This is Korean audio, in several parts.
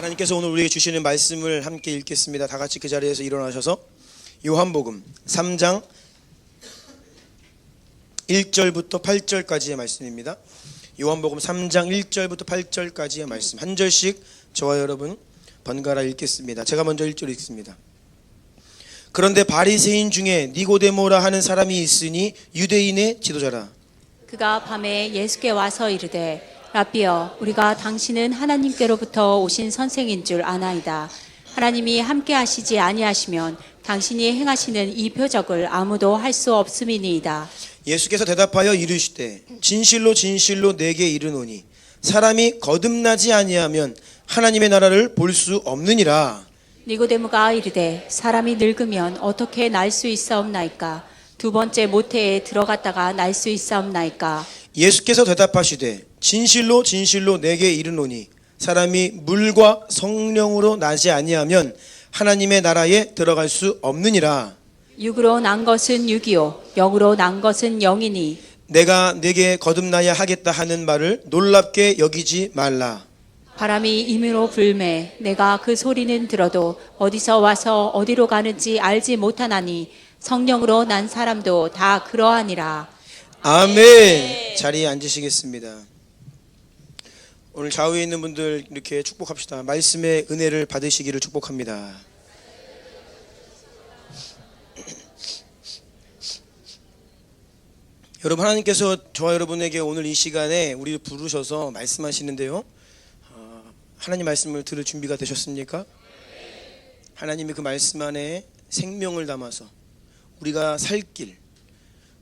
하나님께서 오늘 우리에게 주시는 말씀을 함께 읽겠습니다. 다 같이 그 자리에서 일어나셔서 요한복음 3장 1절부터 8절까지의 말씀입니다. 요한복음 3장 1절부터 8절까지의 말씀 한 절씩 저와 여러분 번갈아 읽겠습니다. 제가 먼저 1절 읽습니다. 그런데 바리새인 중에 니고데모라 하는 사람이 있으니 유대인의 지도자라. 그가 밤에 예수께 와서 이르되 라삐여, 우리가 당신은 하나님께로부터 오신 선생인 줄 아나이다. 하나님이 함께 하시지 아니하시면 당신이 행하시는 이 표적을 아무도 할 수 없음이니이다. 예수께서 대답하여 이르시되 진실로 진실로 내게 이르노니 사람이 거듭나지 아니하면 하나님의 나라를 볼 수 없느니라. 니고데모가 이르되 사람이 늙으면 어떻게 날 수 있사옵나이까? 두 번째 모태에 들어갔다가 날 수 있사옵나이까? 예수께서 대답하시되 진실로 진실로 내게 이르노니 사람이 물과 성령으로 나지 아니하면 하나님의 나라에 들어갈 수 없느니라. 육으로 난 것은 육이요 영으로 난 것은 영이니 내가 내게 거듭나야 하겠다 하는 말을 놀랍게 여기지 말라. 바람이 임으로 불매 내가 그 소리는 들어도 어디서 와서 어디로 가는지 알지 못하나니 성령으로 난 사람도 다 그러하니라. 아멘. 자리에 앉으시겠습니다. 오늘 좌우에 있는 분들 이렇게 축복합시다. 말씀의 은혜를 받으시기를 축복합니다. 여러분, 하나님께서 저와 여러분에게 오늘 이 시간에 우리를 부르셔서 말씀하시는데요, 하나님 말씀을 들을 준비가 되셨습니까? 하나님이 그 말씀 안에 생명을 담아서 우리가 살 길,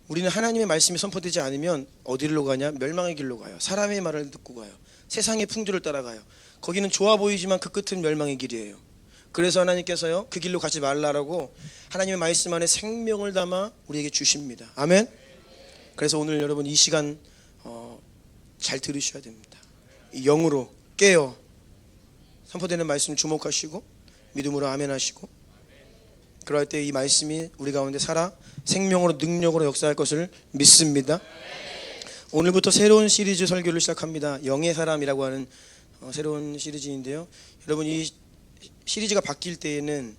우리는 하나님의 말씀이 선포되지 않으면 어디로 가냐? 멸망의 길로 가요. 사람의 말을 듣고 가요. 세상의 풍조를 따라가요. 거기는 좋아 보이지만 그 끝은 멸망의 길이에요. 그래서 하나님께서요, 그 길로 가지 말라라고 하나님의 말씀 안에 생명을 담아 우리에게 주십니다. 아멘. 그래서 오늘 여러분 이 시간 잘 들으셔야 됩니다. 이 영으로 깨어 선포되는 말씀 주목하시고 믿음으로 아멘 하시고, 그럴 때 이 말씀이 우리 가운데 살아 생명으로 능력으로 역사할 것을 믿습니다. 오늘부터 새로운 시리즈 설교를 시작합니다. 영의 사람이라고 하는 새로운 시리즈인데요, 여러분 이 시리즈가 바뀔 때에는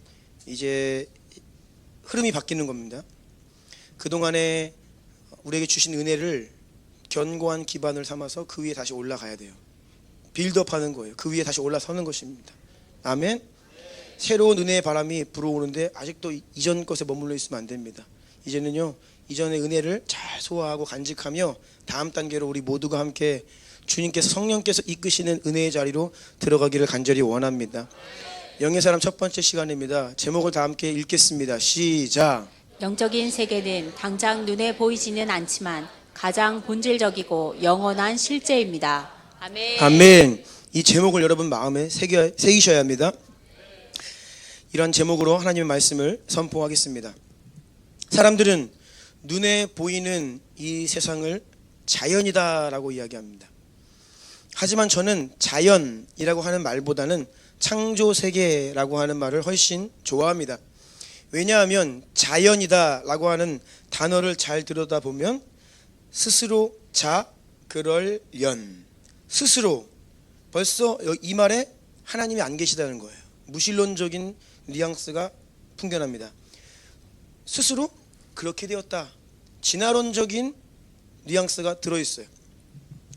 이제 흐름이 바뀌는 겁니다. 그동안에 우리에게 주신 은혜를 견고한 기반을 삼아서 그 위에 다시 올라가야 돼요. 빌드업하는 거예요. 그 위에 다시 올라서는 것입니다. 아멘. 새로운 은혜의 바람이 불어오는데 아직도 이전 것에 머물러 있으면 안 됩니다. 이제는요, 이전의 은혜를 잘 소화하고 간직하며 다음 단계로 우리 모두가 함께 주님께서 성령께서 이끄시는 은혜의 자리로 들어가기를 간절히 원합니다. 영의 사람 첫 번째 시간입니다. 제목을 다 함께 읽겠습니다. 시작. 영적인 세계는 당장 눈에 보이지는 않지만 가장 본질적이고 영원한 실제입니다. 아멘. 아멘. 이 제목을 여러분 마음에 새기셔야 합니다. 이런 제목으로 하나님의 말씀을 선포하겠습니다. 사람들은 눈에 보이는 이 세상을 자연이다라고 이야기합니다. 하지만 저는 자연이라고 하는 말보다는 창조세계라고 하는 말을 훨씬 좋아합니다. 왜냐하면 자연이다라고 하는 단어를 잘 들여다보면 스스로 자 그럴 연, 스스로, 벌써 이 말에 하나님이 안 계시다는 거예요. 무신론적인 뉘앙스가 풍겨납니다. 스스로 그렇게 되었다, 진화론적인 뉘앙스가 들어있어요.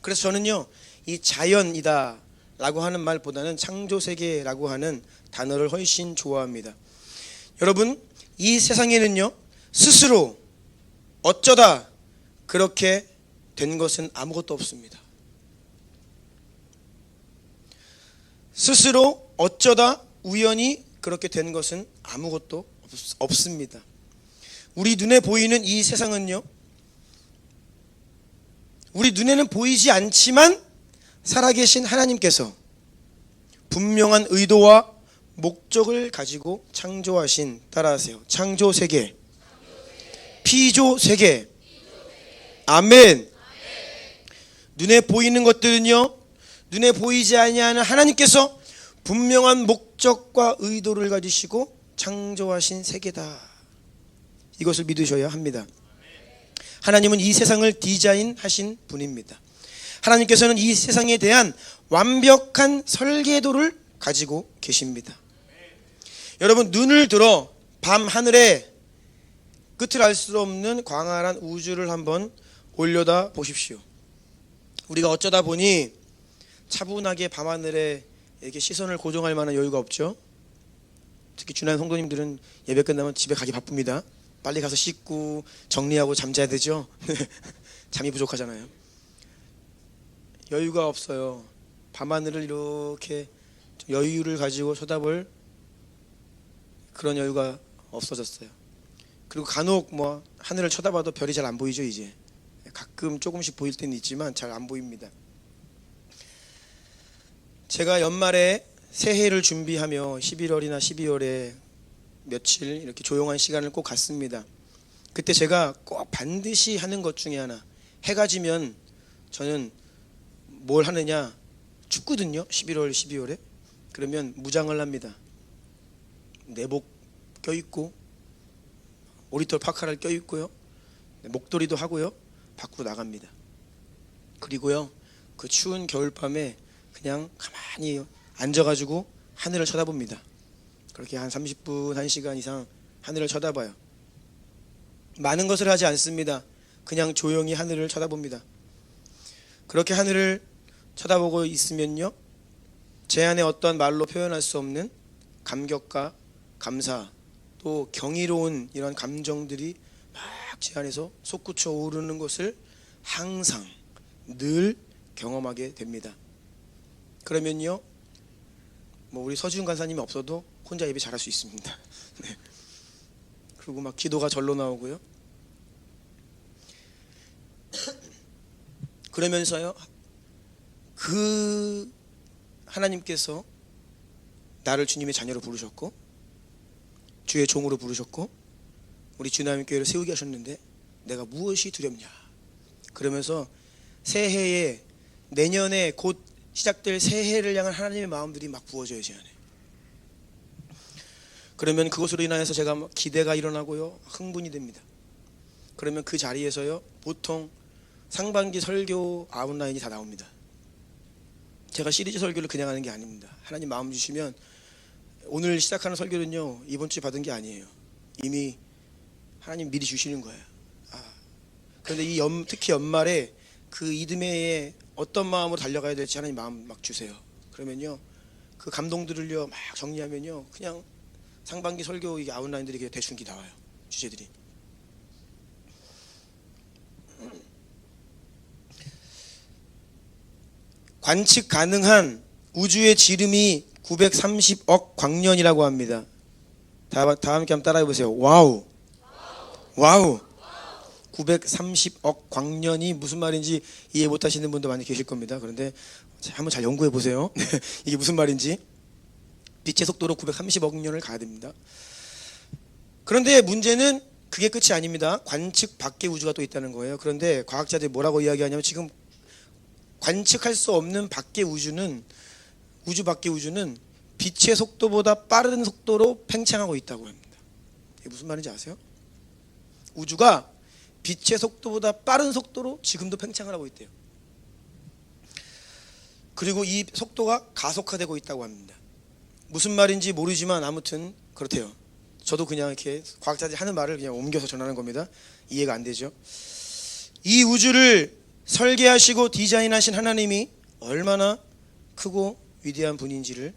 그래서 저는요, 이 자연이다 라고 하는 말보다는 창조세계라고 하는 단어를 훨씬 좋아합니다. 여러분, 이 세상에는요, 스스로 어쩌다 그렇게 된 것은 아무것도 없습니다. 스스로 어쩌다 우연히 그렇게 된 것은 아무것도 없습니다. 우리 눈에 보이는 이 세상은요, 우리 눈에는 보이지 않지만 살아계신 하나님께서 분명한 의도와 목적을 가지고 창조하신, 따라하세요, 창조세계, 피조세계. 아멘. 눈에 보이는 것들은요, 눈에 보이지 아니하는 하나님께서 분명한 목적과 의도를 가지시고 창조하신 세계다. 이것을 믿으셔야 합니다. 하나님은 이 세상을 디자인하신 분입니다. 하나님께서는 이 세상에 대한 완벽한 설계도를 가지고 계십니다. 여러분, 눈을 들어 밤 하늘에 끝을 알 수 없는 광활한 우주를 한번 올려다 보십시오. 우리가 어쩌다 보니 차분하게 밤하늘에 이렇게 시선을 고정할 만한 여유가 없죠. 특히 주난 성도님들은 예배 끝나면 집에 가기 바쁩니다. 빨리 가서 씻고 정리하고 잠자야 되죠. 잠이 부족하잖아요. 여유가 없어요. 밤하늘을 이렇게 여유를 가지고 쳐다볼 그런 여유가 없어졌어요. 그리고 간혹 뭐 하늘을 쳐다봐도 별이 잘 안 보이죠. 이제 가끔 조금씩 보일 때는 있지만 잘 안 보입니다. 제가 연말에 새해를 준비하며 11월이나 12월에 며칠 이렇게 조용한 시간을 꼭 갖습니다. 그때 제가 꼭 반드시 하는 것 중에 하나, 해가 지면 저는 뭘 하느냐, 춥거든요. 11월 12월에. 그러면 무장을 합니다. 내복 껴입고 오리털 파카를 껴입고요, 목도리도 하고요, 밖으로 나갑니다. 그리고요, 그 추운 겨울밤에 그냥 가만히 앉아가지고 하늘을 쳐다봅니다. 그렇게 한 30분, 1시간 이상 하늘을 쳐다봐요. 많은 것을 하지 않습니다. 그냥 조용히 하늘을 쳐다봅니다. 그렇게 하늘을 쳐다보고 있으면요, 제 안에 어떤 말로 표현할 수 없는 감격과 감사, 또 경이로운 이런 감정들이 막 제 안에서 솟구쳐 오르는 것을 항상 늘 경험하게 됩니다. 그러면요, 뭐 우리 서지훈 간사님이 없어도 혼자 예배 잘할 수 있습니다. 네. 그리고 막 기도가 절로 나오고요. 그러면서요, 그 하나님께서 나를 주님의 자녀로 부르셨고 주의 종으로 부르셨고 우리 주나님 교회를 세우게 하셨는데 내가 무엇이 두렵냐, 그러면서 새해에, 내년에 곧 시작될 새해를 향한 하나님의 마음들이 막 부어져요, 제 안에. 그러면 그것으로 인하여서 제가 기대가 일어나고요, 흥분이 됩니다. 그러면 그 자리에서요, 보통 상반기 설교 아웃라인이 다 나옵니다. 제가 시리즈 설교를 그냥 하는 게 아닙니다. 하나님 마음 주시면 오늘 시작하는 설교는요, 이번 주에 받은 게 아니에요. 이미 하나님 미리 주시는 거예요. 그런데 특히 연말에 그 이듬해에 어떤 마음으로 달려가야 될지 하나님 마음 막 주세요. 그러면요, 그 감동들을요 막 정리하면요, 그냥 상반기 설교 이게 아웃라인들이 그냥 대충 나와요. 주제들이. 관측 가능한 우주의 지름이 930억 광년이라고 합니다. 다 함께 한번 따라해 보세요. 와우. 와우. 930억 광년이 무슨 말인지 이해 못 하시는 분도 많이 계실 겁니다. 그런데 한번 잘 연구해 보세요. 이게 무슨 말인지. 빛의 속도로 930억 년을 가야 됩니다. 그런데 문제는 그게 끝이 아닙니다. 관측 밖의 우주가 또 있다는 거예요. 그런데 과학자들이 뭐라고 이야기하냐면, 지금 관측할 수 없는 밖의 우주는, 우주 밖의 우주는 빛의 속도보다 빠른 속도로 팽창하고 있다고 합니다. 이게 무슨 말인지 아세요? 우주가 빛의 속도보다 빠른 속도로 지금도 팽창을 하고 있대요. 그리고 이 속도가 가속화되고 있다고 합니다. 무슨 말인지 모르지만 아무튼 그렇대요. 저도 그냥 이렇게 과학자들이 하는 말을 그냥 옮겨서 전하는 겁니다. 이해가 안 되죠. 이 우주를 설계하시고 디자인하신 하나님이 얼마나 크고 위대한 분인지를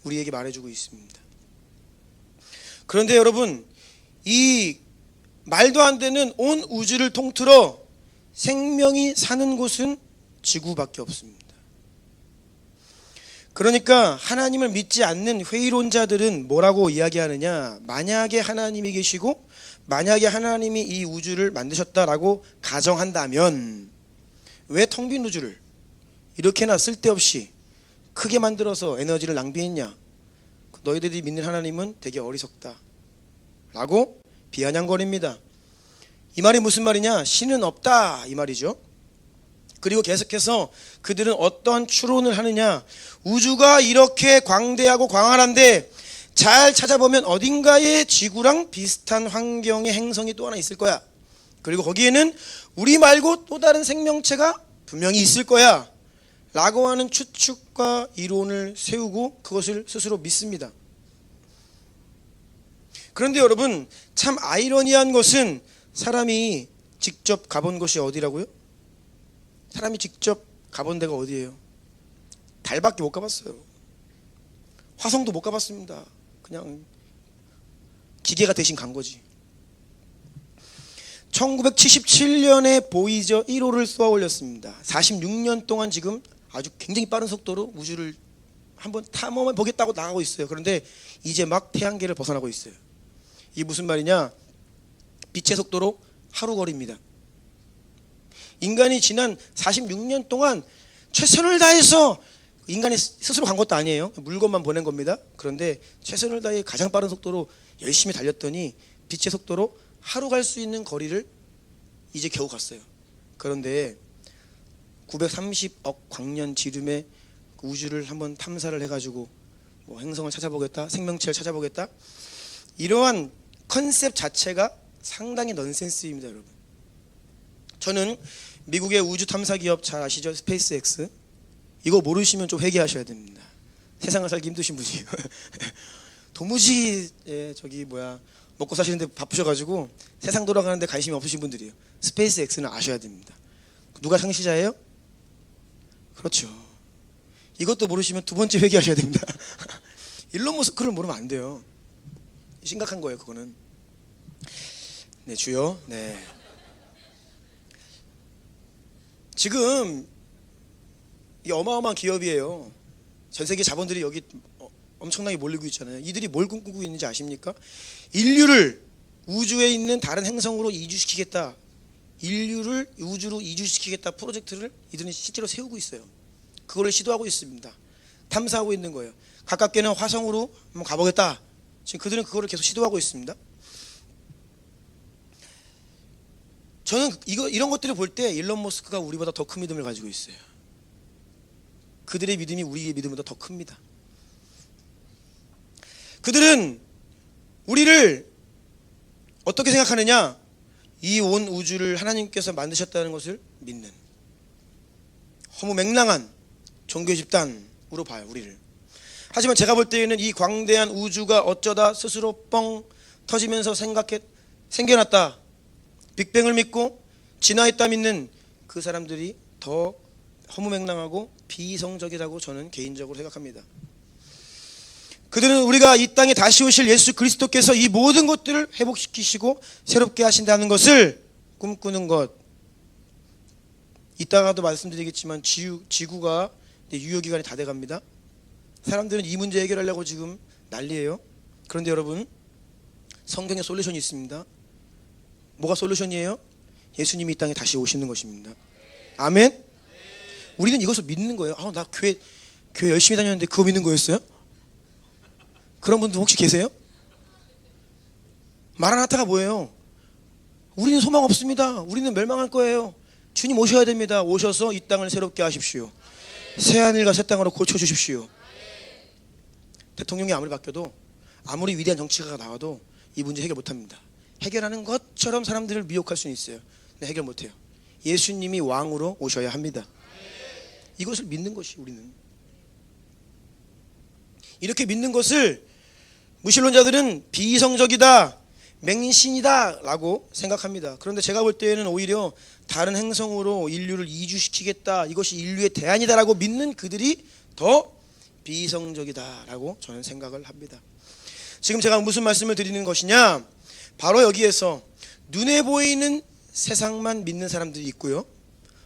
우리에게 말해주고 있습니다. 그런데 여러분, 이 말도 안 되는 온 우주를 통틀어 생명이 사는 곳은 지구밖에 없습니다. 그러니까 하나님을 믿지 않는 회의론자들은 뭐라고 이야기하느냐, 만약에 하나님이 계시고 만약에 하나님이 이 우주를 만드셨다라고 가정한다면 왜 텅 빈 우주를 이렇게나 쓸데없이 크게 만들어서 에너지를 낭비했냐, 너희들이 믿는 하나님은 되게 어리석다 라고 비아냥거립니다. 이 말이 무슨 말이냐, 신은 없다 이 말이죠. 그리고 계속해서 그들은 어떤 추론을 하느냐, 우주가 이렇게 광대하고 광활한데 잘 찾아보면 어딘가에 지구랑 비슷한 환경의 행성이 또 하나 있을 거야. 그리고 거기에는 우리 말고 또 다른 생명체가 분명히 있을 거야 라고 하는 추측과 이론을 세우고 그것을 스스로 믿습니다. 그런데 여러분, 참 아이러니한 것은 사람이 직접 가본 곳이 어디라고요? 사람이 직접 가본 데가 어디예요? 달밖에 못 가봤어요. 화성도 못 가봤습니다. 그냥 기계가 대신 간 거지. 1977년에 보이저 1호를 쏘아 올렸습니다. 46년 동안 지금 아주 굉장히 빠른 속도로 우주를 한번 탐험해 보겠다고 나가고 있어요. 그런데 이제 막 태양계를 벗어나고 있어요. 이게 무슨 말이냐? 빛의 속도로 하루 거리입니다. 인간이 지난 46년 동안 최선을 다해서 인간이 스스로 간 것도 아니에요. 물건만 보낸 겁니다. 그런데 최선을 다해 가장 빠른 속도로 열심히 달렸더니 빛의 속도로 하루 갈 수 있는 거리를 이제 겨우 갔어요. 그런데 930억 광년 지름의 우주를 한번 탐사를 해가지고 뭐 행성을 찾아보겠다, 생명체를 찾아보겠다, 이러한 컨셉 자체가 상당히 넌센스입니다, 여러분. 저는 미국의 우주 탐사 기업 잘 아시죠? 스페이스X. 이거 모르시면 좀 회개하셔야 됩니다. 세상을 살기 힘드신 분이에요. 도무지 먹고 사시는데 바쁘셔가지고 세상 돌아가는데 관심이 없으신 분들이에요. 스페이스X는 아셔야 됩니다. 누가 창시자예요? 그렇죠. 이것도 모르시면 두 번째 회개하셔야 됩니다. 일론 머스크를 모르면 안 돼요. 심각한 거예요, 그거는. 네, 주여. 네. 지금 이 어마어마한 기업이에요. 전 세계 자본들이 여기 엄청나게 몰리고 있잖아요. 이들이 뭘 꿈꾸고 있는지 아십니까? 인류를 우주에 있는 다른 행성으로 이주시키겠다, 인류를 우주로 이주시키겠다 프로젝트를 이들은 실제로 세우고 있어요. 그거를 시도하고 있습니다. 탐사하고 있는 거예요. 가깝게는 화성으로 한번 가보겠다. 지금 그들은 그거를 계속 시도하고 있습니다. 저는 이런 것들을 볼 때 일론 머스크가 우리보다 더 큰 믿음을 가지고 있어요. 그들의 믿음이 우리의 믿음보다 더 큽니다. 그들은 우리를 어떻게 생각하느냐? 이 온 우주를 하나님께서 만드셨다는 것을 믿는 허무맹랑한 종교 집단으로 봐요, 우리를. 하지만 제가 볼 때에는 이 광대한 우주가 어쩌다 스스로 뻥 터지면서 생겨났다, 빅뱅을 믿고 진화했다 믿는 그 사람들이 더 허무맹랑하고 비이성적이라고 저는 개인적으로 생각합니다. 그들은 우리가 이 땅에 다시 오실 예수 그리스도께서 이 모든 것들을 회복시키시고 새롭게 하신다는 것을 꿈꾸는 것. 이따가도 말씀드리겠지만 지구가 유효기간이 다 돼갑니다. 사람들은 이 문제 해결하려고 지금 난리예요. 그런데 여러분, 성경에 솔루션이 있습니다. 뭐가 솔루션이에요? 예수님이 이 땅에 다시 오시는 것입니다. 아멘? 우리는 이것을 믿는 거예요. 나 교회 열심히 다녔는데 그거 믿는 거였어요? 그런 분들 혹시 계세요? 마라나타가 뭐예요? 우리는 소망 없습니다. 우리는 멸망할 거예요. 주님 오셔야 됩니다. 오셔서 이 땅을 새롭게 하십시오. 새하늘과 새 땅으로 고쳐주십시오. 대통령이 아무리 바뀌어도, 아무리 위대한 정치가가 나와도 이 문제 해결 못합니다. 해결하는 것처럼 사람들을 미혹할 수는 있어요. 근데 해결 못해요. 예수님이 왕으로 오셔야 합니다. 이것을 믿는 것이 우리는. 이렇게 믿는 것을 무신론자들은 비이성적이다, 맹신이다 라고 생각합니다. 그런데 제가 볼 때에는 오히려 다른 행성으로 인류를 이주시키겠다, 이것이 인류의 대안이다 라고 믿는 그들이 더 비이성적이다 라고 저는 생각을 합니다. 지금 제가 무슨 말씀을 드리는 것이냐, 바로 여기에서 눈에 보이는 세상만 믿는 사람들이 있고요,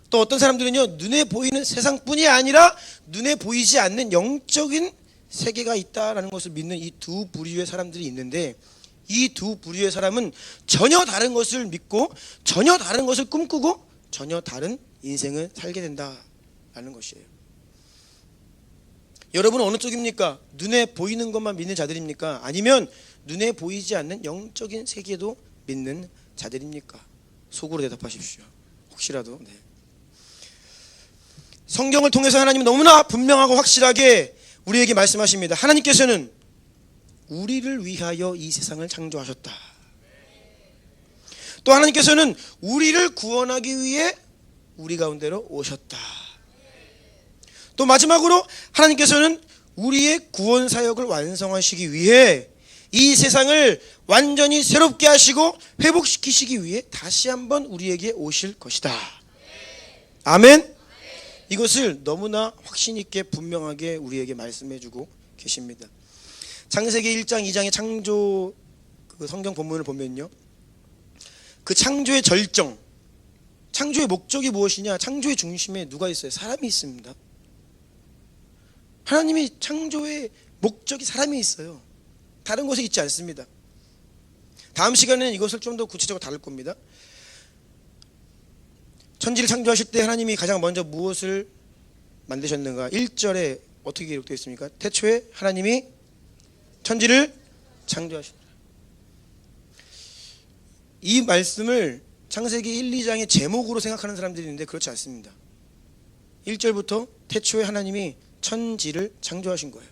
또 어떤 사람들은요, 눈에 보이는 세상뿐이 아니라 눈에 보이지 않는 영적인 세계가 있다라는 것을 믿는 이 두 부류의 사람들이 있는데, 이 두 부류의 사람은 전혀 다른 것을 믿고 전혀 다른 것을 꿈꾸고 전혀 다른 인생을 살게 된다라는 것이에요. 여러분은 어느 쪽입니까? 눈에 보이는 것만 믿는 자들입니까? 아니면 눈에 보이지 않는 영적인 세계도 믿는 자들입니까? 속으로 대답하십시오. 혹시라도. 네. 성경을 통해서 하나님은 너무나 분명하고 확실하게 우리에게 말씀하십니다. 하나님께서는 우리를 위하여 이 세상을 창조하셨다. 또 하나님께서는 우리를 구원하기 위해 우리 가운데로 오셨다. 또 마지막으로 하나님께서는 우리의 구원 사역을 완성하시기 위해 이 세상을 완전히 새롭게 하시고 회복시키시기 위해 다시 한번 우리에게 오실 것이다. 아멘. 이것을 너무나 확신 있게 분명하게 우리에게 말씀해 주고 계십니다. 창세기 1장 2장의 창조 그 성경 본문을 보면요, 그 창조의 절정, 창조의 목적이 무엇이냐? 창조의 중심에 누가 있어요? 사람이 있습니다. 하나님이 창조의 목적이 사람이 있어요. 다른 곳에 있지 않습니다. 다음 시간에는 이것을 좀 더 구체적으로 다룰 겁니다. 천지를 창조하실 때 하나님이 가장 먼저 무엇을 만드셨는가? 1절에 어떻게 기록되어 있습니까? 태초에 하나님이 천지를 창조하셨다. 이 말씀을 창세기 1, 2장의 제목으로 생각하는 사람들이 있는데 그렇지 않습니다. 1절부터 태초에 하나님이 천지를 창조하신 거예요.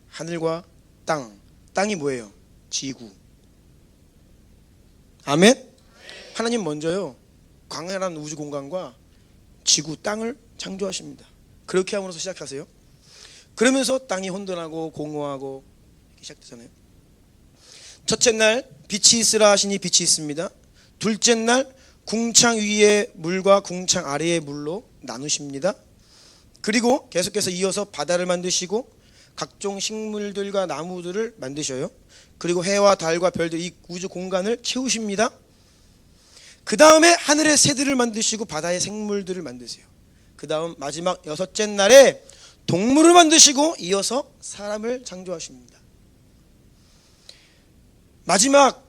하늘과 땅, 땅이 뭐예요? 지구. 아멘? 하나님 먼저요, 광활한 우주 공간과 지구, 땅을 창조하십니다. 그렇게 함으로써 시작하세요. 그러면서 땅이 혼돈하고 공허하고 이렇게 시작되잖아요. 첫째 날 빛이 있으라 하시니 빛이 있습니다. 둘째 날 궁창 위의 물과 궁창 아래의 물로 나누십니다. 그리고 계속해서 이어서 바다를 만드시고 각종 식물들과 나무들을 만드셔요. 그리고 해와 달과 별들, 이 우주 공간을 채우십니다. 그 다음에 하늘의 새들을 만드시고 바다의 생물들을 만드세요. 그 다음 마지막 여섯째 날에 동물을 만드시고 이어서 사람을 창조하십니다. 마지막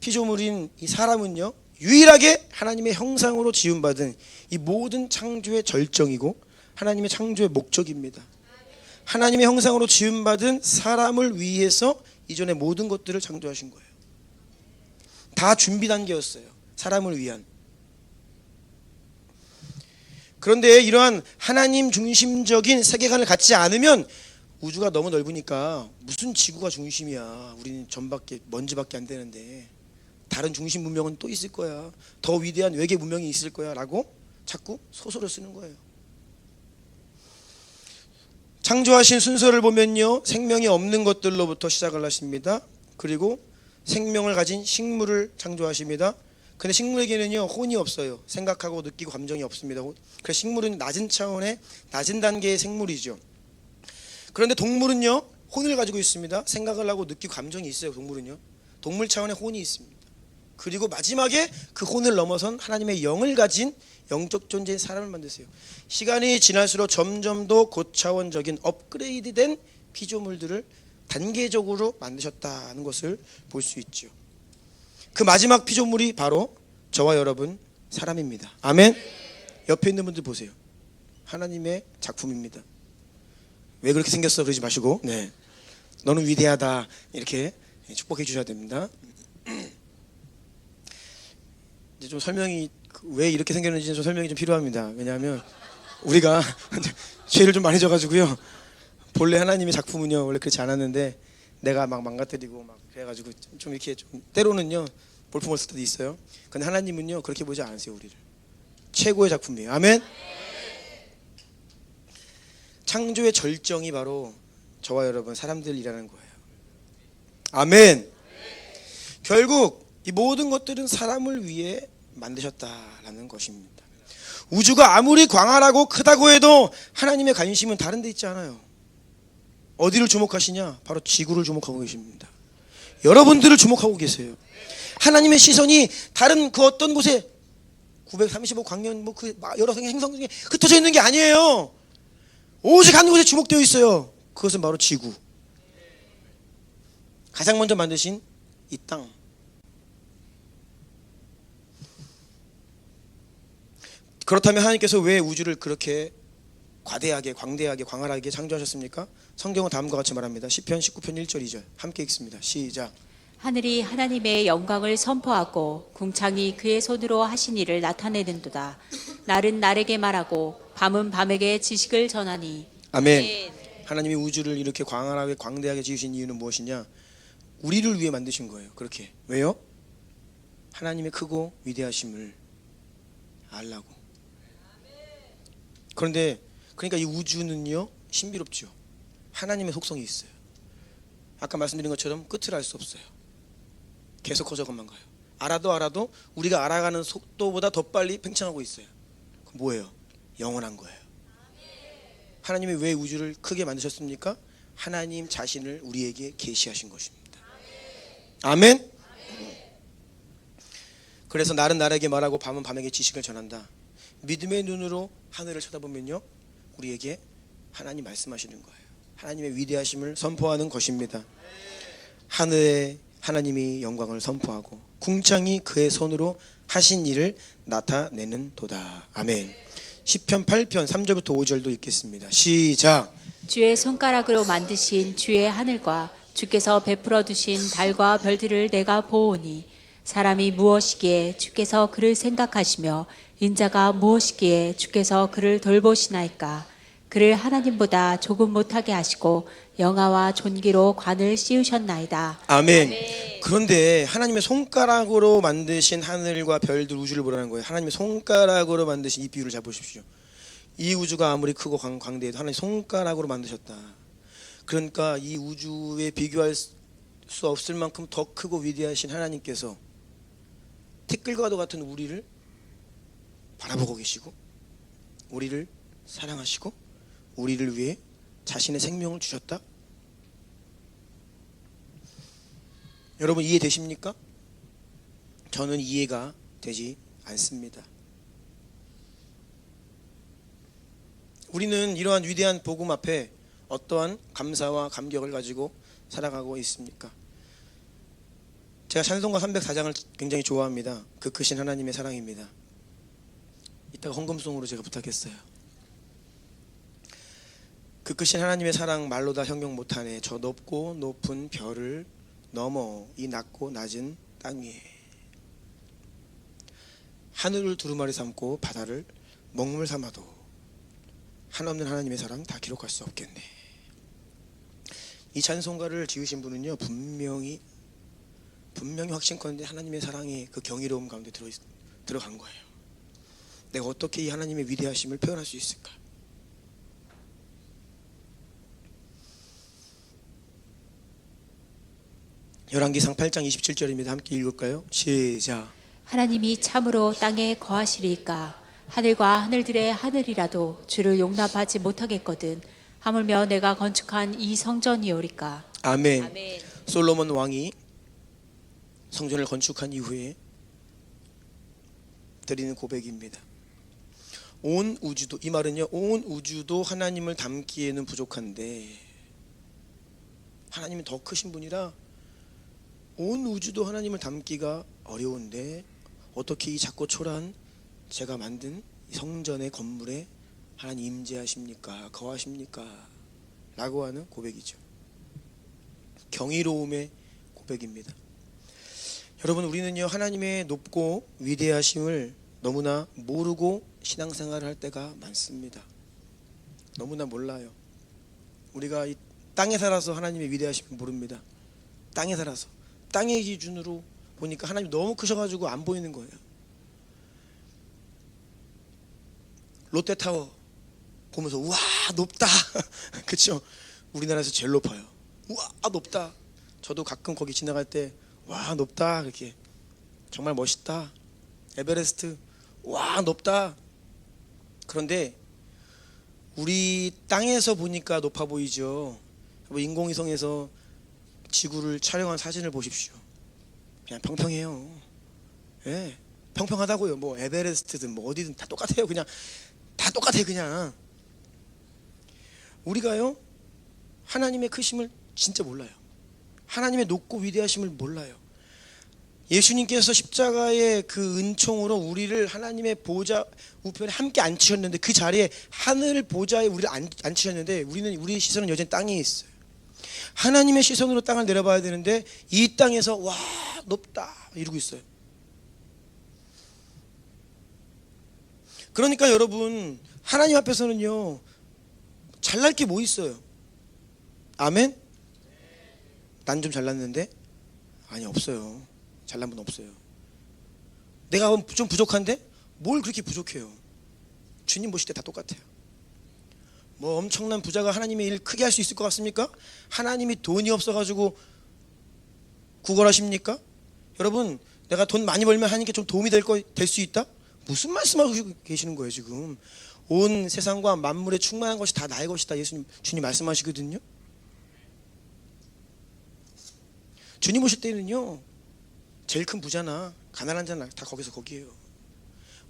피조물인 이 사람은요, 유일하게 하나님의 형상으로 지음받은 이 모든 창조의 절정이고 하나님의 창조의 목적입니다. 하나님의 형상으로 지음받은 사람을 위해서 이전의 모든 것들을 창조하신 거예요. 다 준비 단계였어요. 사람을 위한. 그런데 이러한 하나님 중심적인 세계관을 갖지 않으면 우주가 너무 넓으니까 무슨 지구가 중심이야. 우리는 전밖에 먼지밖에 안 되는데 다른 중심 문명은 또 있을 거야. 더 위대한 외계 문명이 있을 거야 라고 자꾸 소설을 쓰는 거예요. 창조하신 순서를 보면요, 생명이 없는 것들로부터 시작을 하십니다. 그리고 생명을 가진 식물을 창조하십니다. 근데 식물에게는요, 혼이 없어요. 생각하고 느끼고 감정이 없습니다. 그래서 식물은 낮은 차원의 낮은 단계의 생물이죠. 그런데 동물은요, 혼을 가지고 있습니다. 생각을 하고 느끼고 감정이 있어요. 동물은요, 동물 차원의 혼이 있습니다. 그리고 마지막에 그 혼을 넘어선 하나님의 영을 가진 영적 존재인 사람을 만드세요. 시간이 지날수록 점점 더 고차원적인 업그레이드된 피조물들을 단계적으로 만드셨다는 것을 볼 수 있죠. 그 마지막 피조물이 바로 저와 여러분 사람입니다. 아멘. 옆에 있는 분들 보세요. 하나님의 작품입니다. 왜 그렇게 생겼어 그러지 마시고, 네, 너는 위대하다 이렇게 축복해 주셔야 됩니다. 이제 좀 설명이, 왜 이렇게 생겼는지 좀 설명이 좀 필요합니다. 왜냐하면 우리가 죄를 좀 많이 져가지고요, 본래 하나님의 작품은요 원래 그렇지 않았는데 내가 막 망가뜨리고 막 그래가지고 좀 이렇게 좀 때로는요 볼품을 쓸 때도 있어요. 근데 하나님은요 그렇게 보지 않으세요. 우리를 최고의 작품이에요. 아멘. 창조의 절정이 바로 저와 여러분 사람들이라는 거예요. 아멘. 결국 이 모든 것들은 사람을 위해 만드셨다라는 것입니다. 우주가 아무리 광활하고 크다고 해도 하나님의 관심은 다른 데 있지 않아요. 어디를 주목하시냐? 바로 지구를 주목하고 계십니다. 여러분들을 주목하고 계세요. 하나님의 시선이 다른 그 어떤 곳에 935광년 뭐 그 여러 행성 중에 흩어져 있는 게 아니에요. 오직 한 곳에 주목되어 있어요. 그것은 바로 지구. 가장 먼저 만드신 이 땅. 그렇다면 하나님께서 왜 우주를 그렇게 과대하게, 광대하게, 광활하게 창조하셨습니까? 성경은 다음과 같이 말합니다. 시편 19편 1절 2절 함께 읽습니다. 시작. 하늘이 하나님의 영광을 선포하고 궁창이 그의 손으로 하신 일을 나타내는도다. 날은 날에게 말하고 밤은 밤에게 지식을 전하니. 아멘. 하나님이 우주를 이렇게 광활하게 광대하게 지으신 이유는 무엇이냐? 우리를 위해 만드신 거예요. 그렇게. 왜요? 하나님의 크고 위대하심을 알라고. 그런데 그러니까 이 우주는요 신비롭죠. 하나님의 속성이 있어요. 아까 말씀드린 것처럼 끝을 알 수 없어요. 계속 커져가만 가요. 알아도 우리가 알아가는 속도보다 더 빨리 팽창하고 있어요. 그럼 뭐예요? 영원한 거예요. 하나님이 왜 우주를 크게 만드셨습니까? 하나님 자신을 우리에게 계시하신 것입니다. 아멘. 그래서 날은 날에게 말하고 밤은 밤에게 지식을 전한다. 믿음의 눈으로 하늘을 쳐다보면요 우리에게 하나님 말씀하시는 거예요. 하나님의 위대하심을 선포하는 것입니다. 하늘에 하나님이 영광을 선포하고 궁창이 그의 손으로 하신 일을 나타내는 도다. 아멘. 시편 8편 3절부터 5절도 읽겠습니다. 시작. 주의 손가락으로 만드신 주의 하늘과 주께서 베풀어 두신 달과 별들을 내가 보오니 사람이 무엇이기에 주께서 그를 생각하시며 인자가 무엇이기에 주께서 그를 돌보시나이까. 그를 하나님보다 조금 못하게 하시고 영화와 존귀로 관을 씌우셨나이다. 아멘. 아멘. 그런데 하나님의 손가락으로 만드신 하늘과 별들 우주를 보라는 거예요. 하나님의 손가락으로 만드신 이 비유를 잘 보십시오. 이 우주가 아무리 크고 광대해도 하나님 손가락으로 만드셨다. 그러니까 이 우주에 비교할 수 없을 만큼 더 크고 위대하신 하나님께서 티끌과도 같은 우리를 바라보고 계시고 우리를 사랑하시고 우리를 위해 자신의 생명을 주셨다. 여러분 이해되십니까? 저는 이해가 되지 않습니다. 우리는 이러한 위대한 복음 앞에 어떠한 감사와 감격을 가지고 살아가고 있습니까? 제가 찬송가 304장을 굉장히 좋아합니다. 그 크신 하나님의 사랑입니다. 이따가 헌금송으로 제가 부탁했어요. 그 크신 하나님의 사랑 말로 다 형용 못하네. 저 높고 높은 별을 넘어 이 낮고 낮은 땅 위에 하늘을 두루마리 삼고 바다를 먹물 삼아도 한없는 하나님의 사랑 다 기록할 수 없겠네. 이 찬송가를 지으신 분은요 분명히 확신컨대 하나님의 사랑이 그 경이로움 가운데 들어간 거예요. 내가 어떻게 이 하나님의 위대하심을 표현할 수 있을까? 열왕기상 8장 27절입니다. 함께 읽을까요? 시작. 하나님이 참으로 땅에 거하시리이까. 하늘과 하늘들의 하늘이라도 주를 용납하지 못하겠거든. 하물며 내가 건축한 이 성전이오리까. 아멘. 아멘. 솔로몬 왕이 성전을 건축한 이후에 드리는 고백입니다. 온 우주도, 이 말은요 온 우주도 하나님을 담기에는 부족한데 하나님은 더 크신 분이라 온 우주도 하나님을 담기가 어려운데 어떻게 이 작고 초라한 제가 만든 성전의 건물에 하나님 임재하십니까? 거하십니까? 라고 하는 고백이죠. 경이로움의 고백입니다. 여러분 우리는요 하나님의 높고 위대하심을 너무나 모르고 신앙생활을 할 때가 많습니다. 너무나 몰라요. 우리가 이 땅에 살아서 하나님의 위대하심을 모릅니다. 땅에 살아서 땅의 기준으로 보니까 하나님 너무 크셔가지고 안 보이는 거예요. 롯데타워 보면서 우와 높다 그렇죠? 우리나라에서 제일 높아요. 우와 높다. 저도 가끔 거기 지나갈 때 와 높다 그렇게 정말 멋있다. 에베레스트 와 높다. 그런데 우리 땅에서 보니까 높아 보이죠. 인공위성에서 지구를 촬영한 사진을 보십시오. 그냥 평평해요. 예, 평평하다고요. 뭐 에베레스트든 뭐 어디든 다 똑같아요. 그냥 다 똑같아요. 그냥 우리가요 하나님의 크심을 진짜 몰라요. 하나님의 높고 위대하심을 몰라요. 예수님께서 십자가의 그 은총으로 우리를 하나님의 보좌 우편에 함께 앉히셨는데 그 자리에 하늘 보좌에 우리를 앉히셨는데 우리의 시선은 여전히 땅에 있어요. 하나님의 시선으로 땅을 내려봐야 되는데 이 땅에서 와 높다 이러고 있어요. 그러니까 여러분 하나님 앞에서는요 잘날 게 뭐 있어요? 아멘? 난 좀 잘났는데? 아니 없어요. 잘난 분 없어요. 내가 좀 부족한데? 뭘 그렇게 부족해요? 주님 보실 때 다 똑같아요. 뭐 엄청난 부자가 하나님의 일 크게 할 수 있을 것 같습니까? 하나님이 돈이 없어가지고 구걸하십니까? 여러분, 내가 돈 많이 벌면 하나님께 좀 도움이 될 수 있다? 무슨 말씀하고 계시는 거예요 지금? 온 세상과 만물에 충만한 것이 다 나의 것이다. 주님 말씀하시거든요. 주님 오실 때는요, 제일 큰 부자나 가난한 자나 다 거기에요.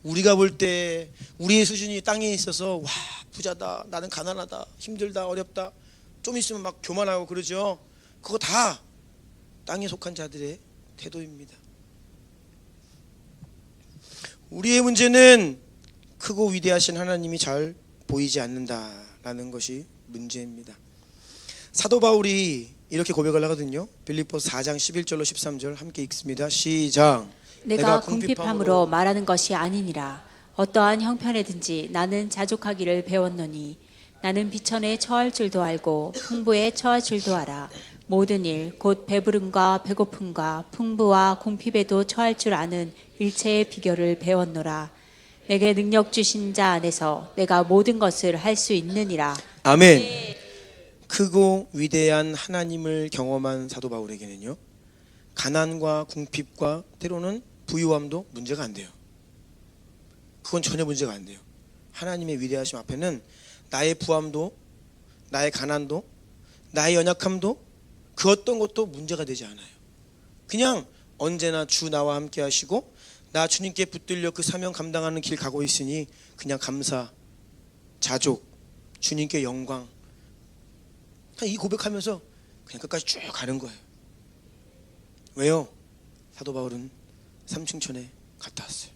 우리가 볼 때 우리의 수준이 땅에 있어서 와 부자다, 나는 가난하다, 힘들다, 어렵다, 좀 있으면 막 교만하고 그러죠. 그거 다 땅에 속한 자들의 태도입니다. 우리의 문제는 크고 위대하신 하나님이 잘 보이지 않는다라는 것이 문제입니다. 사도 바울이 이렇게 고백을 하거든요. 빌립보서 4장 11절로 13절 함께 읽습니다. 시작. 내가 궁핍함으로 말하는 것이 아니니라. 어떠한 형편에든지 나는 자족하기를 배웠노니 나는 비천에 처할 줄도 알고 풍부에 처할 줄도 알아. 모든 일 곧 배부름과 배고픔과 풍부와 궁핍에도 처할 줄 아는 일체의 비결을 배웠노라. 내게 능력 주신 자 안에서 내가 모든 것을 할 수 있느니라. 아멘. 크고 위대한 하나님을 경험한 사도 바울에게는요, 가난과 궁핍과 때로는 부유함도 문제가 안 돼요. 그건 전혀 문제가 안 돼요. 하나님의 위대하심 앞에는 나의 부함도, 나의 가난도, 나의 연약함도 그 어떤 것도 문제가 되지 않아요. 그냥 언제나 주 나와 함께 하시고 나 주님께 붙들려 그 사명 감당하는 길 가고 있으니 그냥 감사, 자족, 주님께 영광, 그냥 이 고백하면서 그냥 끝까지 쭉 가는 거예요. 왜요? 사도 바울은 삼층천에 갔다 왔어요.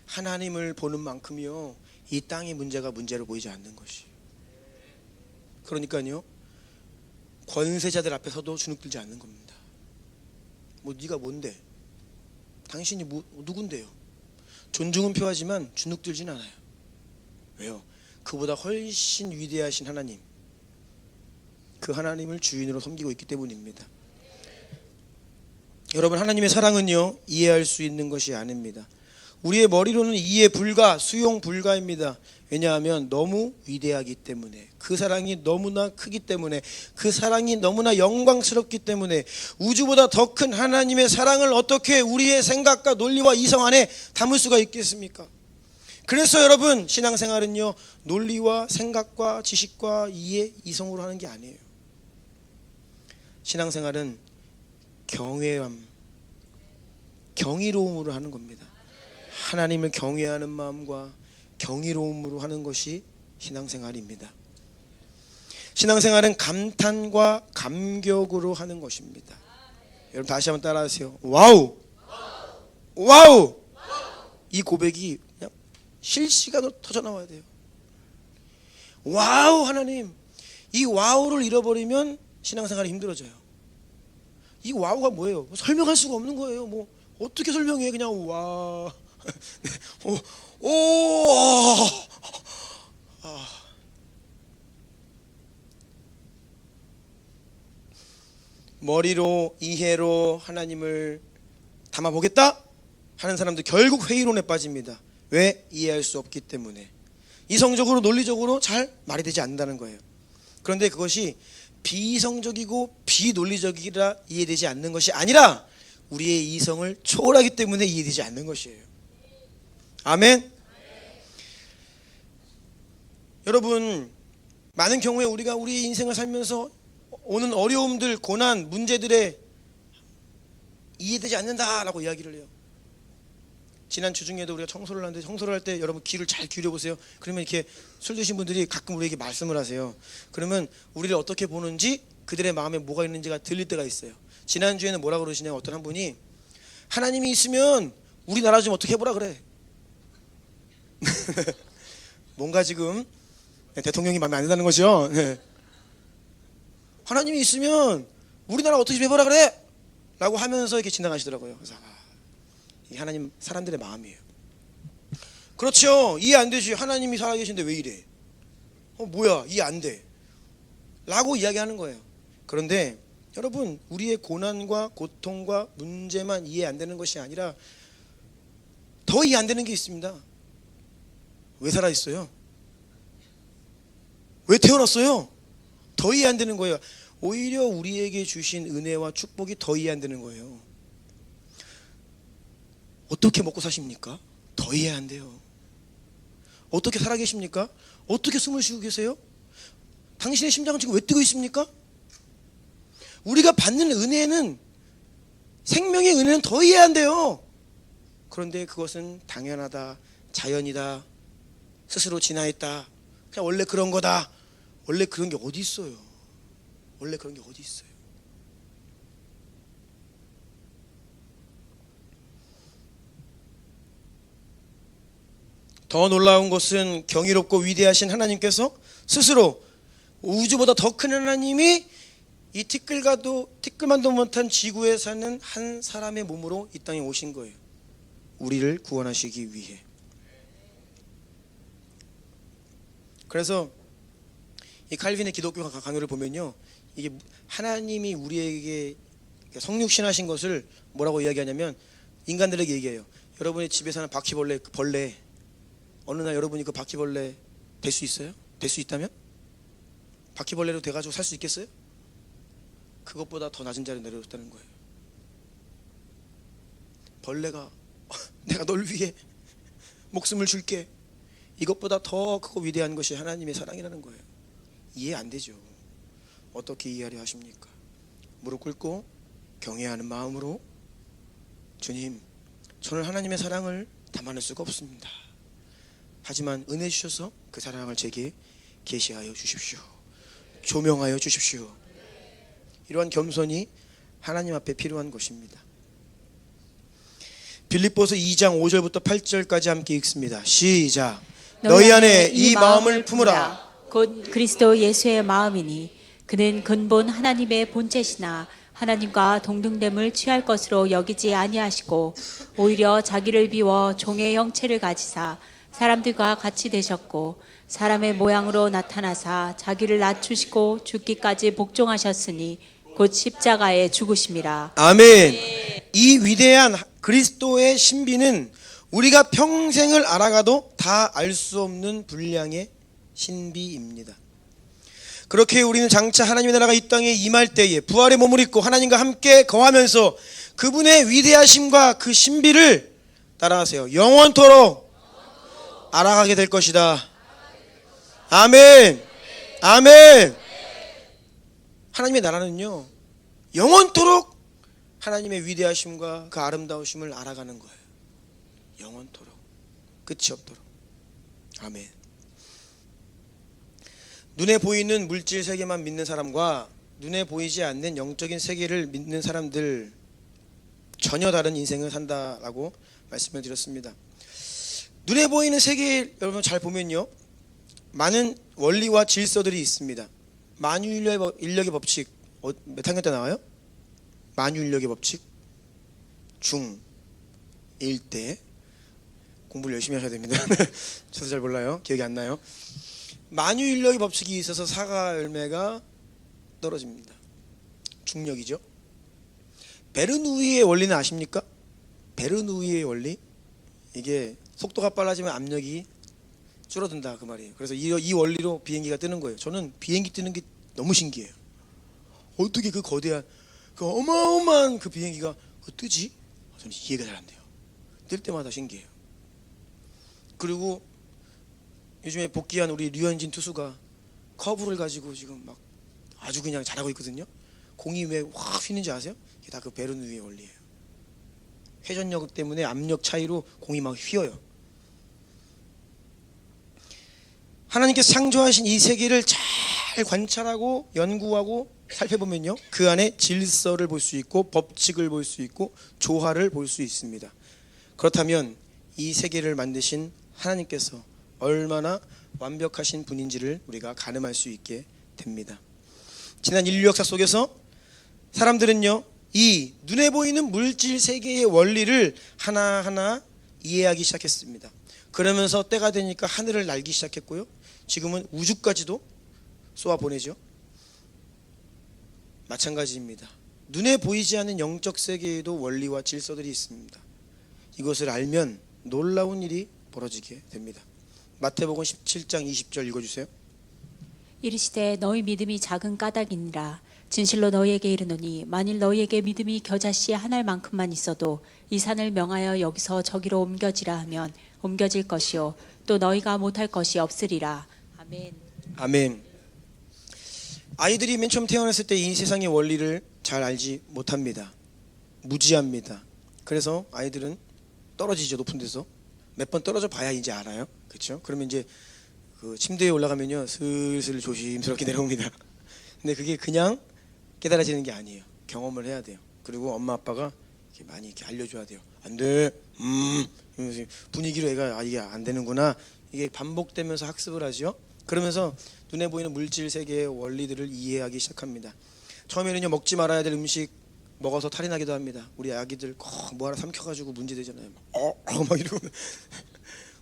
하나님을 보는 만큼이요, 이 땅의 문제가 문제로 보이지 않는 것이. 그러니까요, 권세자들 앞에서도 주눅들지 않는 겁니다. 뭐 네가 뭔데? 당신이 누군데요? 존중은 표하지만 주눅들진 않아요. 왜요? 그보다 훨씬 위대하신 하나님, 그 하나님을 주인으로 섬기고 있기 때문입니다. 여러분, 하나님의 사랑은요, 이해할 수 있는 것이 아닙니다. 우리의 머리로는 이해 불가, 수용 불가입니다. 왜냐하면 너무 위대하기 때문에, 그 사랑이 너무나 크기 때문에, 그 사랑이 너무나 영광스럽기 때문에, 우주보다 더 큰 하나님의 사랑을 어떻게 우리의 생각과 논리와 이성 안에 담을 수가 있겠습니까? 그래서 여러분, 신앙생활은요, 논리와 생각과 지식과 이해, 이성으로 하는 게 아니에요. 신앙생활은 경외함, 경이로움으로 하는 겁니다. 하나님을 경외하는 마음과 경이로움으로 하는 것이 신앙생활입니다. 신앙생활은 감탄과 감격으로 하는 것입니다. 여러분 다시 한번 따라하세요. 와우! 와우! 이 고백이 그냥 실시간으로 터져나와야 돼요. 와우! 하나님, 이 와우를 잃어버리면 신앙생활이 힘들어져요. 이 와우가 뭐예요? 설명할 수가 없는 거예요. 뭐 어떻게 설명해? 그냥 와. 머리로 이해로 하나님을 담아보겠다 하는 사람들 결국 회의론에 빠집니다. 왜? 이해할 수 없기 때문에. 이성적으로 논리적으로 잘 말이 되지 않는다는 거예요. 그런데 그것이 비이성적이고 비논리적이라 이해되지 않는 것이 아니라 우리의 이성을 초월하기 때문에 이해되지 않는 것이에요. 아멘. 여러분, 많은 경우에 우리가 우리 인생을 살면서 오는 어려움들, 고난, 문제들에 이해되지 않는다라고 이야기를 해요. 지난 주 중에도 우리가 청소를 하는데, 청소를 할 때 여러분 귀를 잘 기울여 보세요. 그러면 이렇게 술 드신 분들이 가끔 우리에게 말씀을 하세요. 그러면 우리를 어떻게 보는지, 그들의 마음에 뭐가 있는지가 들릴 때가 있어요. 지난주에는 뭐라 그러시냐, 어떤 한 분이 하나님이 있으면 우리나라 좀 어떻게 해보라 그래. 뭔가 지금 대통령이 마음에 안 든다는 거죠. 하나님이 있으면 우리나라 어떻게 좀 해보라 그래 라고 하면서 이렇게 지나가시더라고요. 그래서 이 하나님 사람들의 마음이에요. 그렇죠. 이해 안 되지. 하나님이 살아계신데 왜 이래? 뭐야, 이해 안 돼 라고 이야기하는 거예요. 그런데 여러분, 우리의 고난과 고통과 문제만 이해 안 되는 것이 아니라 더 이해 안 되는 게 있습니다. 왜 살아있어요? 왜 태어났어요? 더 이해 안 되는 거예요. 오히려 우리에게 주신 은혜와 축복이 더 이해 안 되는 거예요. 어떻게 먹고 사십니까? 더 이해 안 돼요. 어떻게 살아 계십니까? 어떻게 숨을 쉬고 계세요? 당신의 심장은 지금 왜 뛰고 있습니까? 우리가 받는 은혜는, 생명의 은혜는 더 이해 안 돼요. 그런데 그것은 당연하다, 자연이다, 스스로 진화했다, 그냥 원래 그런 거다. 원래 그런 게 어디 있어요? 원래 그런 게 어디 있어요? 더 놀라운 것은 경이롭고 위대하신 하나님께서 스스로 우주보다 더 큰 하나님이 이 티끌만도 못한 지구에 사는 한 사람의 몸으로 이 땅에 오신 거예요. 우리를 구원하시기 위해. 그래서 이 칼빈의 기독교 강요를 보면요, 이게 하나님이 우리에게 성육신하신 것을 뭐라고 이야기하냐면, 인간들에게 얘기해요. 여러분의 집에 사는 바퀴벌레, 그 벌레, 어느 날 여러분이 그 바퀴벌레 될 수 있어요? 될 수 있다면? 바퀴벌레로 돼가지고 살 수 있겠어요? 그것보다 더 낮은 자리에 내려졌다는 거예요. 벌레가 내가 널 위해 목숨을 줄게, 이것보다 더 크고 위대한 것이 하나님의 사랑이라는 거예요. 이해 안 되죠. 어떻게 이해하려 하십니까? 무릎 꿇고 경외하는 마음으로, 주님, 저는 하나님의 사랑을 담아낼 수가 없습니다. 하지만 은혜 주셔서 그 사랑을 제게 계시하여 주십시오. 조명하여 주십시오. 이러한 겸손이 하나님 앞에 필요한 것입니다. 빌립보서 2장 5절부터 8절까지 함께 읽습니다. 시작. 너희 안에 이 마음을 품으라. 곧 그리스도 예수의 마음이니 그는 근본 하나님의 본체시나 하나님과 동등됨을 취할 것으로 여기지 아니하시고 오히려 자기를 비워 종의 형체를 가지사 사람들과 같이 되셨고 사람의 모양으로 나타나사 자기를 낮추시고 죽기까지 복종하셨으니 곧 십자가에 죽으심이라. 아멘. 이 위대한 그리스도의 신비는 우리가 평생을 알아가도 다 알 수 없는 분량의 신비입니다. 그렇게 우리는 장차 하나님의 나라가 이 땅에 임할 때에 부활의 몸을 입고 하나님과 함께 거하면서 그분의 위대하심과 그 신비를, 따라하세요, 영원토록 알아가게 될 것이다. 아멘. 아멘. 하나님의 나라는요, 영원토록 하나님의 위대하심과 그 아름다우심을 알아가는 거예요. 영원토록, 끝이 없도록. 아멘. 눈에 보이는 물질 세계만 믿는 사람과 눈에 보이지 않는 영적인 세계를 믿는 사람들, 전혀 다른 인생을 산다라고 말씀을 드렸습니다. 눈에 보이는 세계, 여러분 잘 보면요, 많은 원리와 질서들이 있습니다. 만유인력의 법칙, 몇 학년 때 나와요? 만유인력의 법칙 중 1때 공부를 열심히 하셔야 됩니다. 저도 잘 몰라요. 기억이 안 나요. 만유인력의 법칙이 있어서 사과 열매가 떨어집니다. 중력이죠. 베르누이의 원리는 아십니까? 베르누이의 원리, 이게 속도가 빨라지면 압력이 줄어든다, 그 말이에요. 그래서 이 원리로 비행기가 뜨는 거예요. 저는 비행기 뜨는 게 너무 신기해요. 어떻게 그 거대한, 그 어마어마한 그 비행기가 뜨지? 저는 이해가 잘 안 돼요. 뜰 때마다 신기해요. 그리고 요즘에 복귀한 우리 류현진 투수가 커브를 가지고 지금 막 아주 그냥 잘하고 있거든요. 공이 왜 확 휘는지 아세요? 이게 다 그 베르누이의 원리예요. 회전력 때문에 압력 차이로 공이 막 휘어요. 하나님께서 창조하신 이 세계를 잘 관찰하고 연구하고 살펴보면요, 그 안에 질서를 볼 수 있고 법칙을 볼 수 있고 조화를 볼 수 있습니다. 그렇다면 이 세계를 만드신 하나님께서 얼마나 완벽하신 분인지를 우리가 가늠할 수 있게 됩니다. 지난 인류 역사 속에서 사람들은요, 이 눈에 보이는 물질 세계의 원리를 하나하나 이해하기 시작했습니다. 그러면서 때가 되니까 하늘을 날기 시작했고요, 지금은 우주까지도 쏘아 보내죠. 마찬가지입니다. 눈에 보이지 않는 영적 세계에도 원리와 질서들이 있습니다. 이것을 알면 놀라운 일이 벌어지게 됩니다. 마태복음 17장 20절 읽어주세요. 이르시되 너희 믿음이 작은 까닭이니라. 진실로 너희에게 이르노니 만일 너희에게 믿음이 겨자씨 한 알만큼만 있어도 이 산을 명하여 여기서 저기로 옮겨지라 하면 옮겨질 것이요 또 너희가 못할 것이 없으리라. 아멘. 아멘. 아이들이 맨 처음 태어났을 때 이 세상의 원리를 잘 알지 못합니다. 무지합니다. 그래서 아이들은 떨어지죠. 높은 데서 몇 번 떨어져 봐야 이제 알아요. 그렇죠? 그러면 이제 그 침대에 올라가면요 슬슬 조심스럽게 내려옵니다. 근데 그게 그냥 깨달아지는 게 아니에요. 경험을 해야 돼요. 그리고 엄마 아빠가 이렇게 많이 이렇게 알려줘야 돼요. 안 돼. 이러면서 분위기로 애가 이게 안 되는구나. 이게 반복되면서 학습을 하죠. 그러면서 눈에 보이는 물질 세계의 원리들을 이해하기 시작합니다. 처음에는요 먹지 말아야 될 음식 먹어서 탈이 나기도 합니다. 우리 아기들 뭐 하나 삼켜가지고 문제 되잖아요. 막 이러고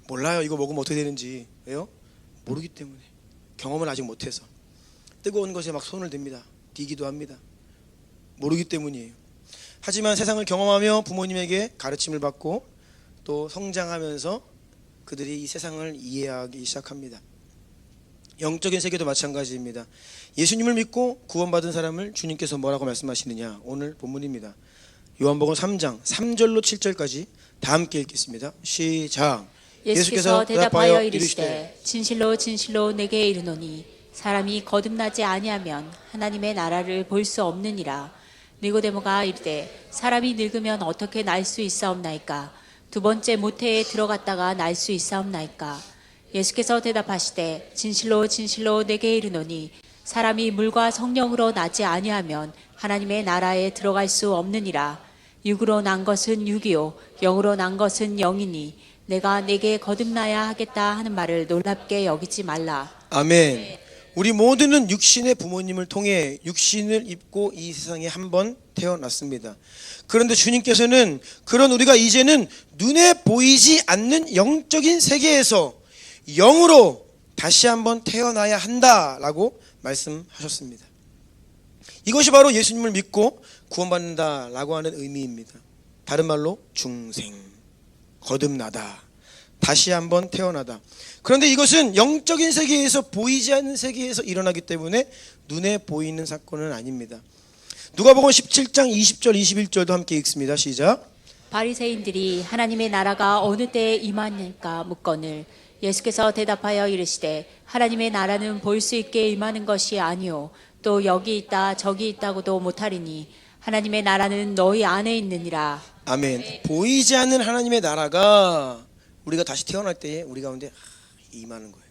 몰라요. 이거 먹으면 어떻게 되는지. 왜요? 모르기 때문에. 경험을 아직 못해서. 뜨거운 것에 막 손을 댑니다. 뛰기도 합니다. 모르기 때문이에요. 하지만 세상을 경험하며 부모님에게 가르침을 받고 또 성장하면서 그들이 이 세상을 이해하기 시작합니다. 영적인 세계도 마찬가지입니다. 예수님을 믿고 구원받은 사람을 주님께서 뭐라고 말씀하시느냐, 오늘 본문입니다. 요한복음 3장 3절로 7절까지 다 함께 읽겠습니다. 시작. 예수께서 대답하여 이르시되 진실로 진실로 내게 이르노니 사람이 거듭나지 아니하면 하나님의 나라를 볼 수 없느니라. 니고데모가 이르되 사람이 늙으면 어떻게 날 수 있사옵나이까? 두 번째 모태에 들어갔다가 날 수 있사옵나이까? 예수께서 대답하시되 진실로 진실로 내게 이르노니 사람이 물과 성령으로 나지 아니하면 하나님의 나라에 들어갈 수 없느니라. 육으로 난 것은 육이요 영으로 난 것은 영이니 내가 내게 거듭나야 하겠다 하는 말을 놀랍게 여기지 말라. 아멘. 우리 모두는 육신의 부모님을 통해 육신을 입고 이 세상에 한번 태어났습니다. 그런데 주님께서는 그런 우리가 이제는 눈에 보이지 않는 영적인 세계에서 영으로 다시 한번 태어나야 한다라고 말씀하셨습니다. 이것이 바로 예수님을 믿고 구원받는다라고 하는 의미입니다. 다른 말로 중생, 거듭나다, 다시 한번 태어나다. 그런데 이것은 영적인 세계에서 보이지 않는 세계에서 일어나기 때문에 눈에 보이는 사건은 아닙니다. 누가복음 17장 20절 21절도 함께 읽습니다. 시작. 바리새인들이 하나님의 나라가 어느 때에 임하니까 묻거늘 예수께서 대답하여 이르시되 하나님의 나라는 볼 수 있게 임하는 것이 아니요 또 여기 있다 저기 있다고도 못하리니 하나님의 나라는 너희 안에 있느니라. 아멘. 보이지 않는 하나님의 나라가 우리가 다시 태어날 때에 우리 가운데 임하는 거예요.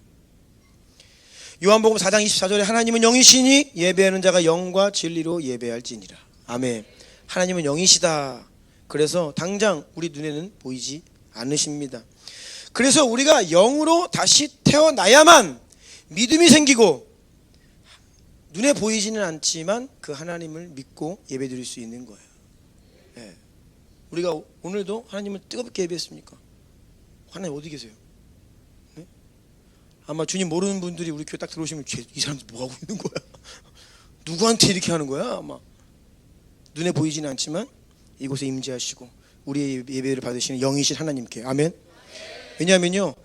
요한복음 4장 24절에 하나님은 영이시니 예배하는 자가 영과 진리로 예배할지니라. 아멘. 하나님은 영이시다. 그래서 당장 우리 눈에는 보이지 않으십니다. 그래서 우리가 영으로 다시 태어나야만 믿음이 생기고 눈에 보이지는 않지만 그 하나님을 믿고 예배드릴 수 있는 거예요. 네. 우리가 오늘도 하나님을 뜨겁게 예배했습니까? 하나님 어디 계세요? 네? 아마 주님 모르는 분들이 우리 교회 딱 들어오시면 이 사람들 뭐 하고 있는 거야? 누구한테 이렇게 하는 거야? 아마 눈에 보이지는 않지만 이곳에 임재하시고 우리의 예배를 받으시는 영이신 하나님께. 아멘. 왜냐하면요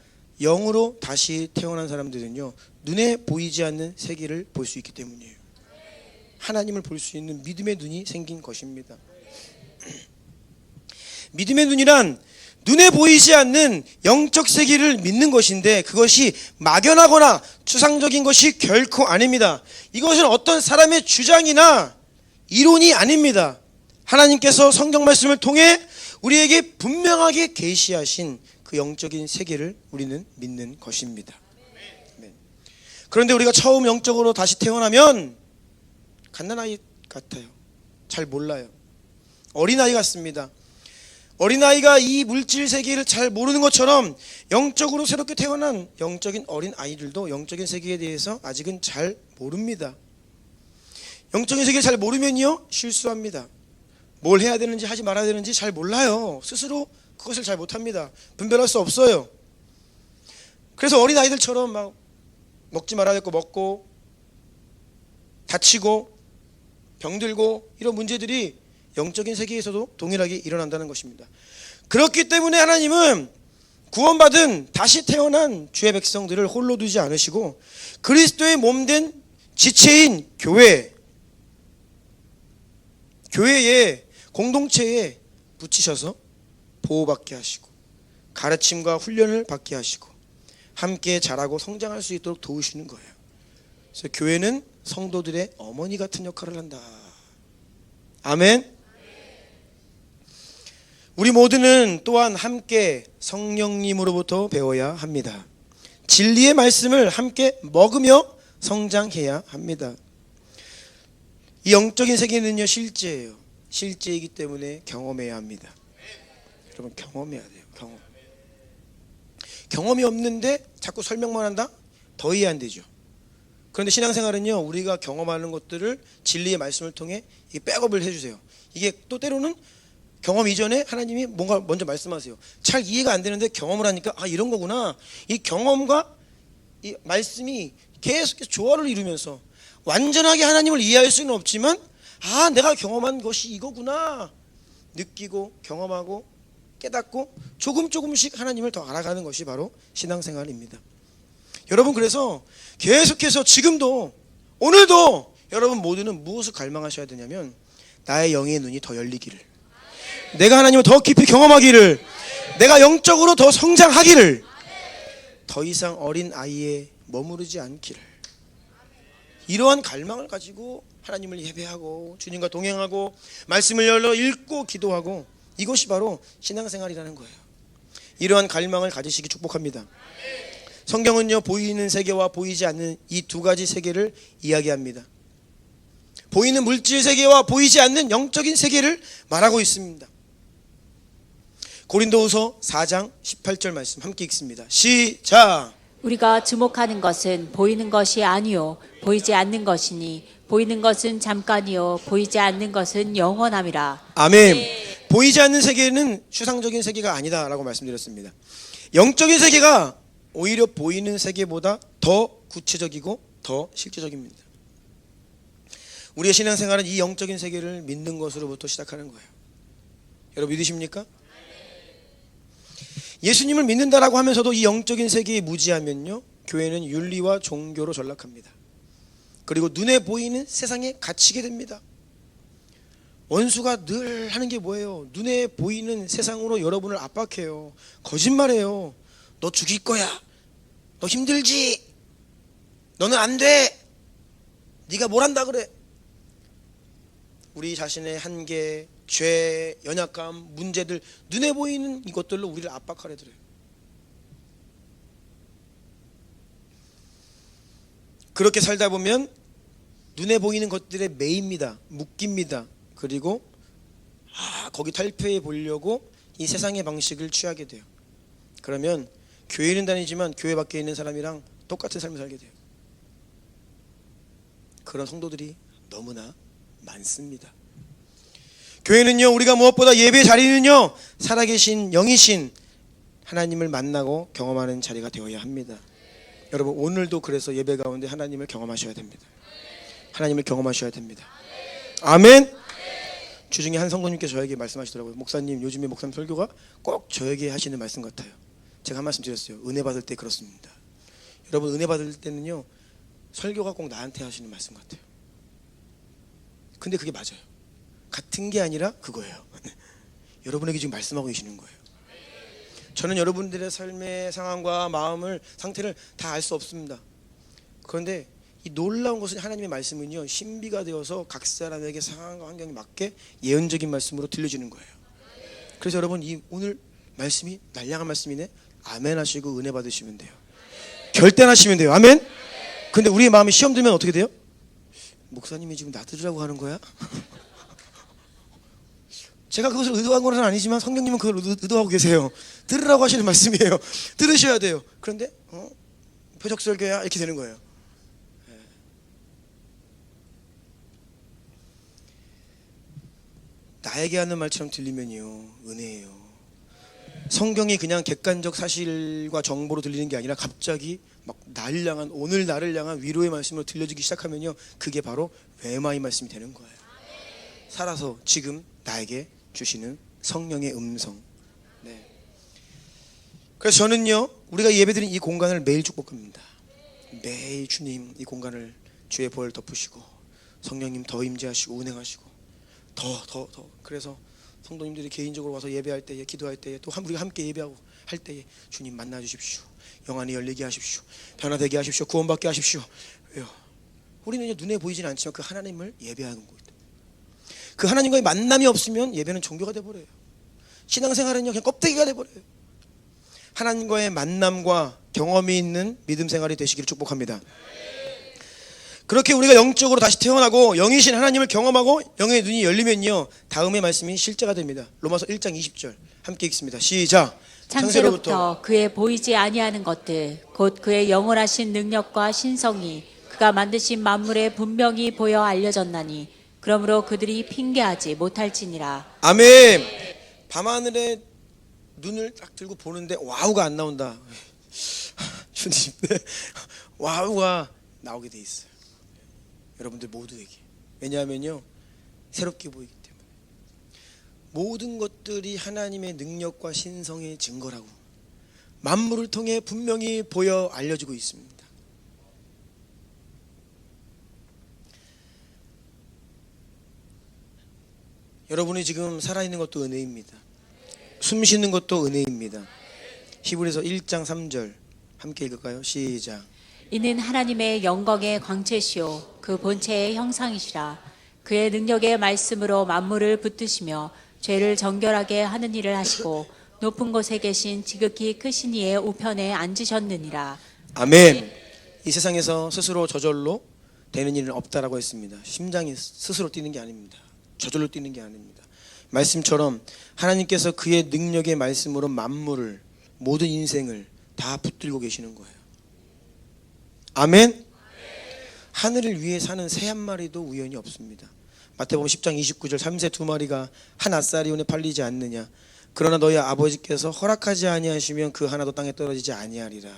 영으로 다시 태어난 사람들은요 눈에 보이지 않는 세계를 볼 수 있기 때문이에요. 하나님을 볼 수 있는 믿음의 눈이 생긴 것입니다. 믿음의 눈이란 눈에 보이지 않는 영적 세계를 믿는 것인데 그것이 막연하거나 추상적인 것이 결코 아닙니다. 이것은 어떤 사람의 주장이나 이론이 아닙니다. 하나님께서 성경 말씀을 통해 우리에게 분명하게 계시하신 그 영적인 세계를 우리는 믿는 것입니다. 그런데 우리가 처음 영적으로 다시 태어나면 갓난아이 같아요. 잘 몰라요. 어린아이 같습니다. 어린아이가 이 물질 세계를 잘 모르는 것처럼 영적으로 새롭게 태어난 영적인 어린 아이들도 영적인 세계에 대해서 아직은 잘 모릅니다. 영적인 세계를 잘 모르면요 실수합니다. 뭘 해야 되는지 하지 말아야 되는지 잘 몰라요. 스스로 그것을 잘 못합니다. 분별할 수 없어요. 그래서 어린아이들처럼 막 먹지 말아야 될 거 먹고 다치고 병들고 이런 문제들이 영적인 세계에서도 동일하게 일어난다는 것입니다. 그렇기 때문에 하나님은 구원받은 다시 태어난 주의 백성들을 홀로 두지 않으시고 그리스도의 몸된 지체인 교회의 공동체에 붙이셔서 보호받게 하시고 가르침과 훈련을 받게 하시고 함께 자라고 성장할 수 있도록 도우시는 거예요. 그래서 교회는 성도들의 어머니 같은 역할을 한다. 아멘. 우리 모두는 또한 함께 성령님으로부터 배워야 합니다. 진리의 말씀을 함께 먹으며 성장해야 합니다. 이 영적인 세계는요, 실제예요. 실제이기 때문에 경험해야 합니다. 여러분, 경험해야 돼요. 경험이 없는데 자꾸 설명만 한다? 더 이해 안 되죠. 그런데 신앙생활은요, 우리가 경험하는 것들을 진리의 말씀을 통해 이게 백업을 해주세요. 이게 또 때로는 경험 이전에 하나님이 뭔가 먼저 말씀하세요. 잘 이해가 안 되는데 경험을 하니까 아, 이런 거구나. 이 경험과 이 말씀이 계속해서 조화를 이루면서 완전하게 하나님을 이해할 수는 없지만 아, 내가 경험한 것이 이거구나 느끼고 경험하고 깨닫고 조금씩 하나님을 더 알아가는 것이 바로 신앙생활입니다. 여러분, 그래서 계속해서 지금도 오늘도 여러분 모두는 무엇을 갈망하셔야 되냐면 나의 영의 눈이 더 열리기를, 내가 하나님을 더 깊이 경험하기를, 내가 영적으로 더 성장하기를, 더 이상 어린 아이에 머무르지 않기를, 이러한 갈망을 가지고 하나님을 예배하고 주님과 동행하고 말씀을 열러 읽고 기도하고, 이것이 바로 신앙생활이라는 거예요. 이러한 갈망을 가지시기 축복합니다. 성경은요, 보이는 세계와 보이지 않는 이 두 가지 세계를 이야기합니다. 보이는 물질 세계와 보이지 않는 영적인 세계를 말하고 있습니다. 고린도후서 4장 18절 말씀 함께 읽습니다. 시작. 우리가 주목하는 것은 보이는 것이 아니요 보이지 않는 것이니 보이는 것은 잠깐이요 보이지 않는 것은 영원함이라. 아멘. 네. 보이지 않는 세계는 추상적인 세계가 아니다라고 말씀드렸습니다. 영적인 세계가 오히려 보이는 세계보다 더 구체적이고 더 실제적입니다. 우리의 신앙생활은 이 영적인 세계를 믿는 것으로부터 시작하는 거예요. 여러분 믿으십니까? 예수님을 믿는다라고 하면서도 이 영적인 세계에 무지하면요, 교회는 윤리와 종교로 전락합니다. 그리고 눈에 보이는 세상에 갇히게 됩니다. 원수가 늘 하는 게 뭐예요? 눈에 보이는 세상으로 여러분을 압박해요. 거짓말해요. 너 죽일 거야. 너 힘들지. 너는 안 돼. 네가 뭘 한다 그래. 우리 자신의 한계, 죄, 연약감, 문제들, 눈에 보이는 이것들로 우리를 압박하려 들어요. 그렇게 살다 보면 눈에 보이는 것들에 매입니다. 묶입니다. 그리고 거기 탈피해 보려고 이 세상의 방식을 취하게 돼요. 그러면 교회는 다니지만 교회 밖에 있는 사람이랑 똑같은 삶을 살게 돼요. 그런 성도들이 너무나 많습니다. 교회는요, 우리가 무엇보다 예배의 자리는요, 살아계신 영이신 하나님을 만나고 경험하는 자리가 되어야 합니다. 여러분, 오늘도 그래서 예배 가운데 하나님을 경험하셔야 됩니다. 하나님을 경험하셔야 됩니다. 아멘. 주중에 한 성도님께서 저에게 말씀하시더라고요. 목사님, 요즘에 목사님 설교가 꼭 저에게 하시는 말씀 같아요. 제가 한 말씀 드렸어요. 은혜 받을 때 그렇습니다. 여러분, 은혜 받을 때는요, 설교가 꼭 나한테 하시는 말씀 같아요. 근데 그게 맞아요. 같은 게 아니라 그거예요. 여러분에게 지금 말씀하고 계시는 거예요. 저는 여러분들의 삶의 상황과 마음을, 상태를 다 알 수 없습니다. 그런데 이 놀라운 것은 하나님의 말씀은요, 신비가 되어서 각 사람에게 상황과 환경에 맞게 예언적인 말씀으로 들려지는 거예요. 그래서 여러분, 이 오늘 말씀이 날량한 말씀이네. 아멘 하시고 은혜 받으시면 돼요. 결단하시면 돼요. 아멘. 근데 우리의 마음이 시험 들면 어떻게 돼요? 목사님이 지금 나 들으라고 하는 거야? 제가 그것을 의도한 건 아니지만 성령님은 그걸 의도하고 계세요. 들으라고 하시는 말씀이에요. 들으셔야 돼요. 그런데 표적설교야 이렇게 되는 거예요. 나에게 하는 말처럼 들리면요, 은혜예요. 성경이 그냥 객관적 사실과 정보로 들리는 게 아니라 갑자기 막 나를 향한, 오늘 나를 향한 위로의 말씀으로 들려지기 시작하면요, 그게 바로 웨마의 말씀이 되는 거예요. 살아서 지금 나에게 주시는 성령의 음성. 네. 그래서 저는요, 우리가 예배드린 이 공간을 매일 축복합니다. 매일 주님 이 공간을 주의 보혈 덮으시고 성령님 더 임재하시고 운행하시고 더 그래서 성도님들이 개인적으로 와서 예배할 때에 기도할 때에 또 우리가 함께 예배하고 할 때에 주님 만나 주십시오. 영안이 열리게 하십시오. 변화되게 하십시오. 구원받게 하십시오. 왜요? 우리는 눈에 보이지는 않지만 그 하나님을 예배하는 거예요. 그 하나님과의 만남이 없으면 예배는 종교가 돼버려요. 신앙생활은요 그냥 껍데기가 돼버려요. 하나님과의 만남과 경험이 있는 믿음 생활이 되시기를 축복합니다. 그렇게 우리가 영적으로 다시 태어나고 영이신 하나님을 경험하고 영의 눈이 열리면요 다음의 말씀이 실제가 됩니다. 로마서 1장 20절 함께 읽습니다. 시작. 창세로부터 그의 보이지 아니하는 것들 곧 그의 영원하신 능력과 신성이 그가 만드신 만물에 분명히 보여 알려졌나니 그러므로 그들이 핑계하지 못할지니라. 아멘. 밤하늘에 눈을 딱 들고 보는데 와우가 안 나온다. 주님, 와우가 나오게 돼 있어요. 여러분들 모두에게. 왜냐하면요 새롭게 보이기 때문에. 모든 것들이 하나님의 능력과 신성의 증거라고 만물을 통해 분명히 보여 알려지고 있습니다. 여러분이 지금 살아있는 것도 은혜입니다. 숨 쉬는 것도 은혜입니다. 히브리서 1장 3절 함께 읽을까요? 시작. 이는 하나님의 영광의 광채시요 그 본체의 형상이시라. 그의 능력의 말씀으로 만물을 붙드시며 죄를 정결하게 하는 일을 하시고 높은 곳에 계신 지극히 크신 이의 우편에 앉으셨느니라. 아멘. 이 세상에서 스스로 저절로 되는 일은 없다라고 했습니다. 심장이 스스로 뛰는 게 아닙니다. 저절로 뛰는 게 아닙니다. 말씀처럼 하나님께서 그의 능력의 말씀으로 만물을 모든 인생을 다 붙들고 계시는 거예요. 아멘. 하늘을 위해 사는 새 한 마리도 우연히 없습니다. 마태복음 10장 29절 3세 2마리가 한 아사리온에 팔리지 않느냐. 그러나 너희 아버지께서 허락하지 아니하시면 그 하나도 땅에 떨어지지 아니하리라.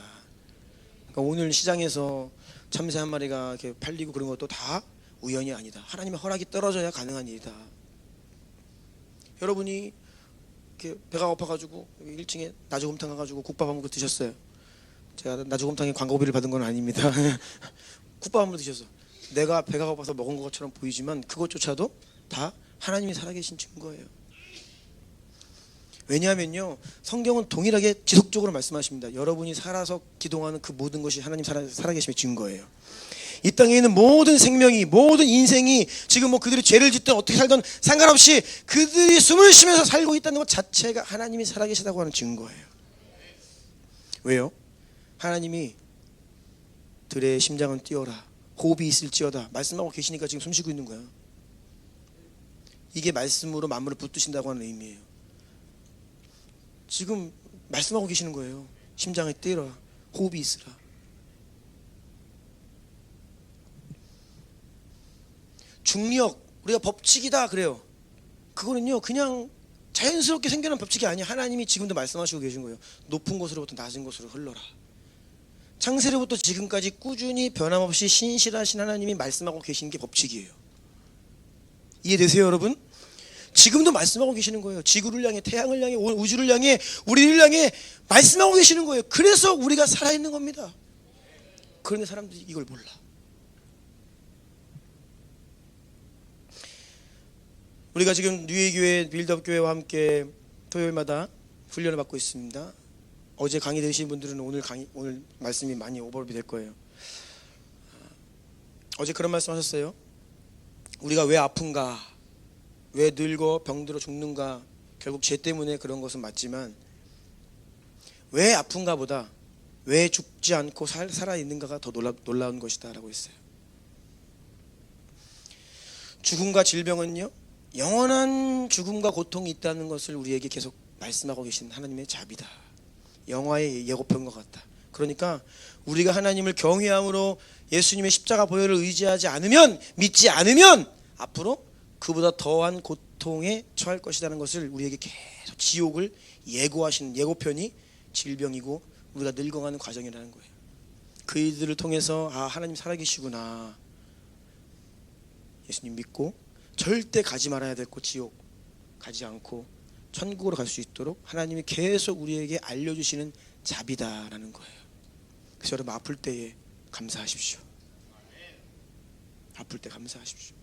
그러니까 오늘 시장에서 참새 한 마리가 이렇게 팔리고 그런 것도 다 우연이 아니다. 하나님의 허락이 떨어져야 가능한 일이다. 여러분이 이렇게 배가 고파가지고 1층에 나주곰탕 가가지고 국밥 한 그릇 드셨어요. 제가 나주곰탕에 광고비를 받은 건 아닙니다. 국밥 한 그릇 드셔서 내가 배가 고파서 먹은 것처럼 보이지만 그것조차도 다 하나님이 살아계신 증거예요. 왜냐하면요 성경은 동일하게 지속적으로 말씀하십니다. 여러분이 살아서 기도하는 그 모든 것이 하나님 살아계심의 증거예요. 이 땅에 있는 모든 생명이 모든 인생이 지금 그들이 죄를 짓든 어떻게 살든 상관없이 그들이 숨을 쉬면서 살고 있다는 것 자체가 하나님이 살아계시다고 하는 증거예요. 왜요? 하나님이 들의 심장은 뛰어라 호흡이 있을지어다 말씀하고 계시니까 지금 숨 쉬고 있는 거야. 이게 말씀으로 만물을 붙드신다고 하는 의미예요. 지금 말씀하고 계시는 거예요. 심장이 뛰어라 호흡이 있으라. 중력 우리가 법칙이다 그래요. 그거는요 그냥 자연스럽게 생겨난 법칙이 아니에요. 하나님이 지금도 말씀하시고 계신 거예요. 높은 곳으로부터 낮은 곳으로 흘러라. 창세로부터 지금까지 꾸준히 변함없이 신실하신 하나님이 말씀하고 계신 게 법칙이에요. 이해되세요 여러분? 지금도 말씀하고 계시는 거예요. 지구를 향해 태양을 향해 우주를 향해 우리를 향해 말씀하고 계시는 거예요. 그래서 우리가 살아있는 겁니다. 그런데 사람들이 이걸 몰라. 우리가 지금 뉴에교회 빌드업교회와 함께 토요일마다 훈련을 받고 있습니다. 어제 강의 들으신 분들은 오늘 말씀이 많이 오버랩이 될 거예요. 어제 그런 말씀 하셨어요. 우리가 왜 아픈가, 왜 늙어 병들어 죽는가. 결국 죄 때문에 그런 것은 맞지만 왜 아픈가 보다 왜 죽지 않고 살아있는가가 더 놀라운 것이다 라고 했어요. 죽음과 질병은요 영원한 죽음과 고통이 있다는 것을 우리에게 계속 말씀하고 계신 하나님의 자비다. 영화의 예고편과 같다. 그러니까 우리가 하나님을 경외함으로 예수님의 십자가 보혈을 의지하지 않으면 믿지 않으면 앞으로 그보다 더한 고통에 처할 것이라는 것을 우리에게 계속 지옥을 예고하시는 예고편이 질병이고 우리가 늙어가는 과정이라는 거예요. 그 일들을 통해서 하나님 살아계시구나. 예수님 믿고 절대 가지 말아야 될 곳 지옥 가지 않고 천국으로 갈 수 있도록 하나님이 계속 우리에게 알려주시는 자비다라는 거예요. 그래서 여러분 아플 때에 감사하십시오. 아플 때 감사하십시오.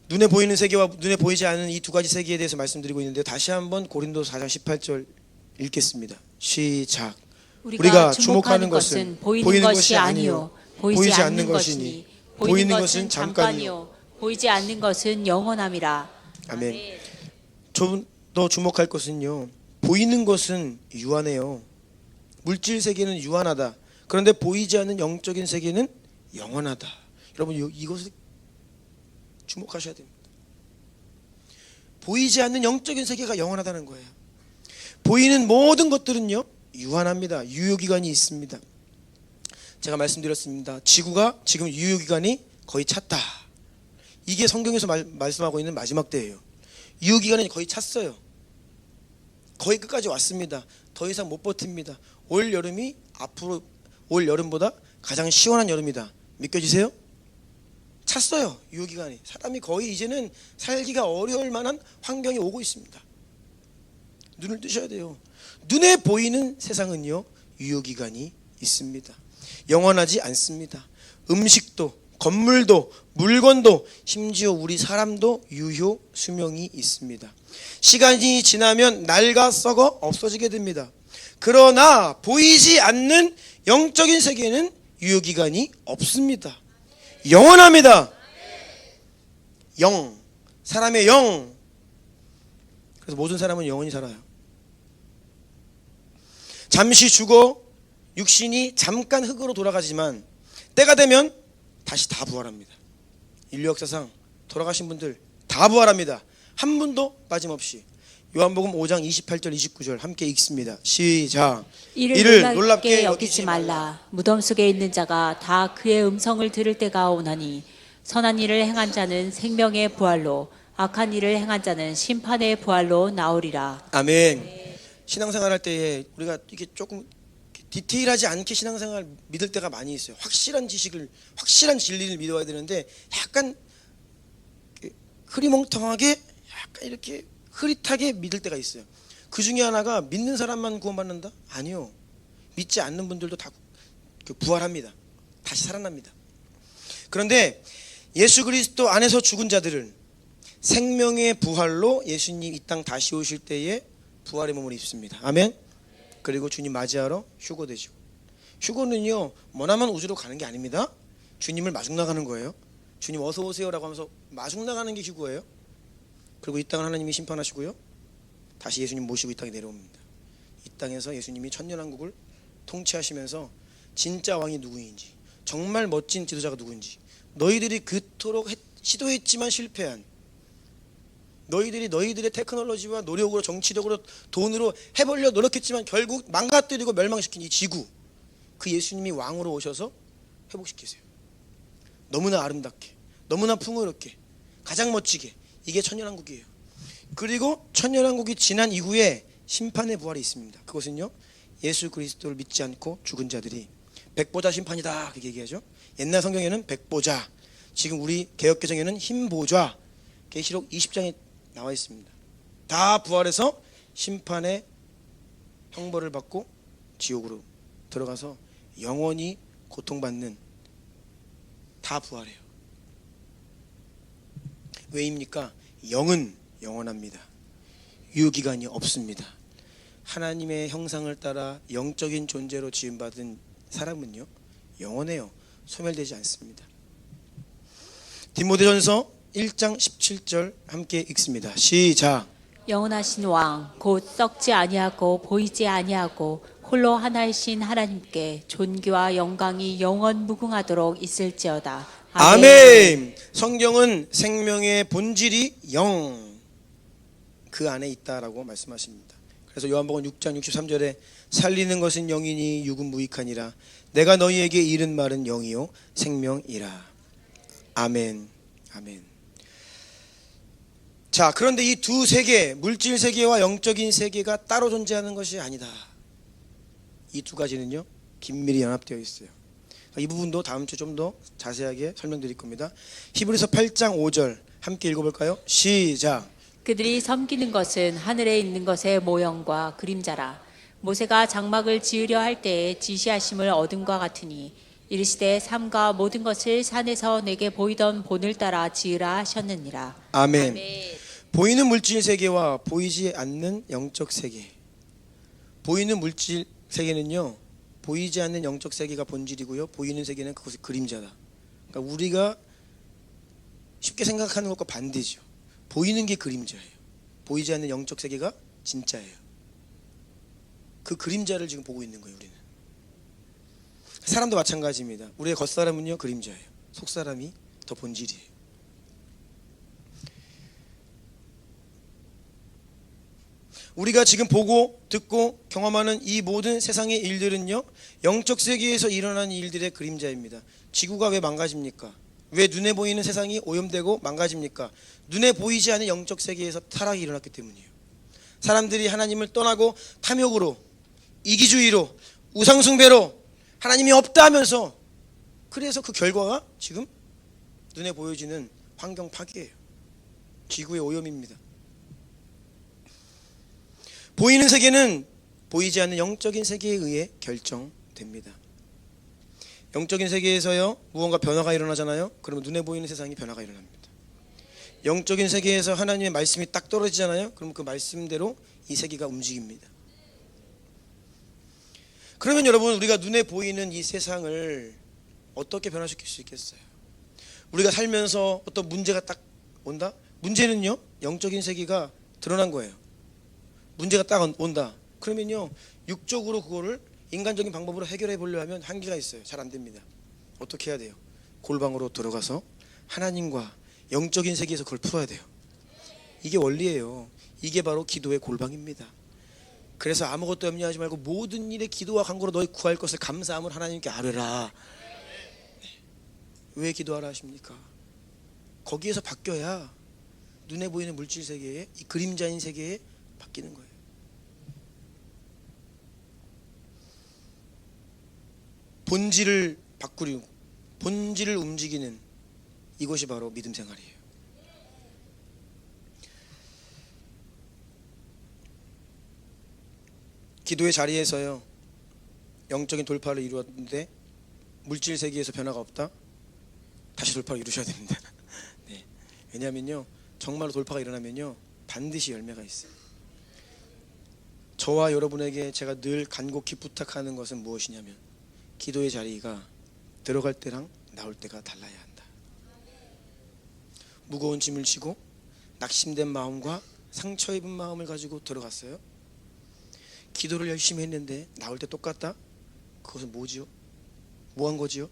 눈에 보이는 세계와 눈에 보이지 않는 이 두 가지 세계에 대해서 말씀드리고 있는데, 다시 한번 고린도서 4장 18절 읽겠습니다. 시작. 우리가 주목하는 것은 보이는 것이 아니요 보이지 않는 것이니 보이는 것은 잠깐이요 보이지 않는 것은 영원함이라. 아멘. 좀 더 주목할 것은요, 보이는 것은 유한해요. 물질 세계는 유한하다. 그런데 보이지 않는 영적인 세계는 영원하다. 여러분 이것을 주목하셔야 됩니다. 보이지 않는 영적인 세계가 영원하다는 거예요. 보이는 모든 것들은요 유한합니다. 유효기간이 있습니다. 제가 말씀드렸습니다. 지구가 지금 유효기간이 거의 찼다. 이게 성경에서 말씀하고 있는 마지막 때예요. 유효기간이 거의 찼어요. 거의 끝까지 왔습니다. 더 이상 못 버팁니다. 올 여름이 앞으로 올 여름보다 가장 시원한 여름이다. 믿겨지세요? 찼어요. 유효기간이. 사람이 거의 이제는 살기가 어려울 만한 환경이 오고 있습니다. 눈을 뜨셔야 돼요. 눈에 보이는 세상은요 유효기간이 있습니다. 영원하지 않습니다. 음식도 건물도 물건도 심지어 우리 사람도 유효 수명이 있습니다. 시간이 지나면 낡아 썩어 없어지게 됩니다. 그러나 보이지 않는 영적인 세계는 유효기간이 없습니다. 영원합니다. 영, 사람의 영. 그래서 모든 사람은 영원히 살아요. 잠시 죽어 육신이 잠깐 흙으로 돌아가지만 때가 되면 다시 다 부활합니다. 인류 역사상 돌아가신 분들 다 부활합니다. 한 분도 빠짐없이. 요한복음 5장 28절 29절 함께 읽습니다. 시작. 이를 놀랍게 여기지 말라. 무덤 속에 있는 자가 다 그의 음성을 들을 때가 오나니 선한 일을 행한 자는 생명의 부활로 악한 일을 행한 자는 심판의 부활로 나오리라. 아멘. 신앙생활 할 때에 우리가 이게 조금 디테일하지 않게 신앙생활 믿을 때가 많이 있어요. 확실한 지식을, 확실한 진리를 믿어야 되는데 약간 흐리멍텅하게 약간 이렇게 흐릿하게 믿을 때가 있어요. 그 중에 하나가 믿는 사람만 구원받는다? 아니요. 믿지 않는 분들도 다 부활합니다. 다시 살아납니다. 그런데 예수 그리스도 안에서 죽은 자들은 생명의 부활로 예수님 이 땅 다시 오실 때에 부활의 몸을 입습니다. 아멘. 그리고 주님 맞이하러 휴거되죠. 휴거는요 머나먼 우주로 가는 게 아닙니다. 주님을 마중 나가는 거예요. 주님 어서 오세요라고 하면서 마중 나가는 게 휴거예요. 그리고 이 땅을 하나님이 심판하시고요 다시 예수님 모시고 이 땅에 내려옵니다. 이 땅에서 예수님이 천년왕국을 통치하시면서 진짜 왕이 누구인지, 정말 멋진 지도자가 누구인지, 너희들이 그토록 시도했지만 실패한, 너희들의 테크놀로지와 노력으로 정치력으로 돈으로 해보려 노력했지만 결국 망가뜨리고 멸망시킨 이 지구, 그 예수님이 왕으로 오셔서 회복시키세요. 너무나 아름답게, 너무나 풍요롭게, 가장 멋지게. 이게 천년왕국이에요. 그리고 천년왕국이 지난 이후에 심판의 부활이 있습니다. 그것은요 예수 그리스도를 믿지 않고 죽은 자들이 백보자 심판이다 그렇게 얘기하죠. 옛날 성경에는 백보자, 지금 우리 개역개정에는 흰보좌, 계시록 20장에 나와 있습니다. 다 부활해서 심판의 형벌을 받고 지옥으로 들어가서 영원히 고통받는, 다 부활해요. 왜입니까? 영은 영원합니다. 유효기간이 없습니다. 하나님의 형상을 따라 영적인 존재로 지음받은 사람은요 영원해요. 소멸되지 않습니다. 디모데전서 1장 17절 함께 읽습니다. 시작. 영원하신 왕 곧 썩지 아니하고 보이지 아니하고 홀로 하나이신 하나님께 존귀와 영광이 영원 무궁하도록 있을지어다. 아멘. 성경은 생명의 본질이 영, 그 안에 있다라고 말씀하십니다. 그래서 요한복음 6장 63절에 살리는 것은 영이니 육은 무익하니라. 내가 너희에게 이른 말은 영이요 생명이라. 아멘. 아멘. 자, 그런데 이 두 세계, 물질 세계와 영적인 세계가 따로 존재하는 것이 아니다. 이 두 가지는요 긴밀히 연합되어 있어요. 이 부분도 다음 주에 좀 더 자세하게 설명드릴 겁니다. 히브리서 8장 5절 함께 읽어볼까요? 시작. 그들이 섬기는 것은 하늘에 있는 것의 모형과 그림자라. 모세가 장막을 지으려 할 때에 지시하심을 얻음과 같으니 이르시되 삼가 모든 것을 산에서 내게 보이던 본을 따라 지으라 하셨느니라. 아멘. 아멘. 보이는 물질 세계와 보이지 않는 영적 세계. 보이는 물질 세계는요, 보이지 않는 영적 세계가 본질이고요, 보이는 세계는 그것의 그림자다. 그러니까 우리가 쉽게 생각하는 것과 반대죠. 보이는 게 그림자예요. 보이지 않는 영적 세계가 진짜예요. 그 그림자를 지금 보고 있는 거예요. 우리는 사람도 마찬가지입니다. 우리의 겉사람은요 그림자예요. 속사람이 더 본질이에요. 우리가 지금 보고 듣고 경험하는 이 모든 세상의 일들은요, 영적 세계에서 일어나는 일들의 그림자입니다. 지구가 왜 망가집니까? 왜 눈에 보이는 세상이 오염되고 망가집니까? 눈에 보이지 않는 영적 세계에서 타락이 일어났기 때문이에요. 사람들이 하나님을 떠나고 탐욕으로, 이기주의로, 우상숭배로 하나님이 없다 하면서, 그래서 그 결과가 지금 눈에 보여지는 환경 파괴예요. 지구의 오염입니다. 보이는 세계는 보이지 않는 영적인 세계에 의해 결정됩니다. 영적인 세계에서요, 무언가 변화가 일어나잖아요. 그러면 눈에 보이는 세상이 변화가 일어납니다. 영적인 세계에서 하나님의 말씀이 딱 떨어지잖아요. 그러면 그 말씀대로 이 세계가 움직입니다. 그러면 여러분, 우리가 눈에 보이는 이 세상을 어떻게 변화시킬 수 있겠어요? 우리가 살면서 어떤 문제가 딱 온다? 문제는요, 영적인 세계가 드러난 거예요. 문제가 딱 온다. 그러면요, 육적으로 그거를 인간적인 방법으로 해결해 보려 하면 한계가 있어요. 잘 안 됩니다. 어떻게 해야 돼요? 골방으로 들어가서 하나님과 영적인 세계에서 그걸 풀어야 돼요. 이게 원리예요. 이게 바로 기도의 골방입니다. 그래서 아무것도 염려하지 말고 모든 일에 기도와 간구로 너희 구할 것을 감사함을 하나님께 아뢰라. 왜 기도하라 하십니까? 거기에서 바뀌어야 눈에 보이는 물질 세계에, 이 그림자인 세계에 바뀌는 거예요. 본질을 바꾸려고, 본질을 움직이는 이것이 바로 믿음 생활이에요. 기도의 자리에서요, 영적인 돌파를 이루었는데 물질 세계에서 변화가 없다? 다시 돌파를 이루셔야 됩니다. 네. 왜냐하면요, 정말로 돌파가 일어나면요, 반드시 열매가 있어요. 저와 여러분에게 제가 늘 간곡히 부탁하는 것은 무엇이냐면, 기도의 자리가 들어갈 때랑 나올 때가 달라야 한다. 무거운 짐을 지고 낙심된 마음과 상처 입은 마음을 가지고 들어갔어요. 기도를 열심히 했는데 나올 때 똑같다? 그것은 뭐지요? 뭐 한 거지요?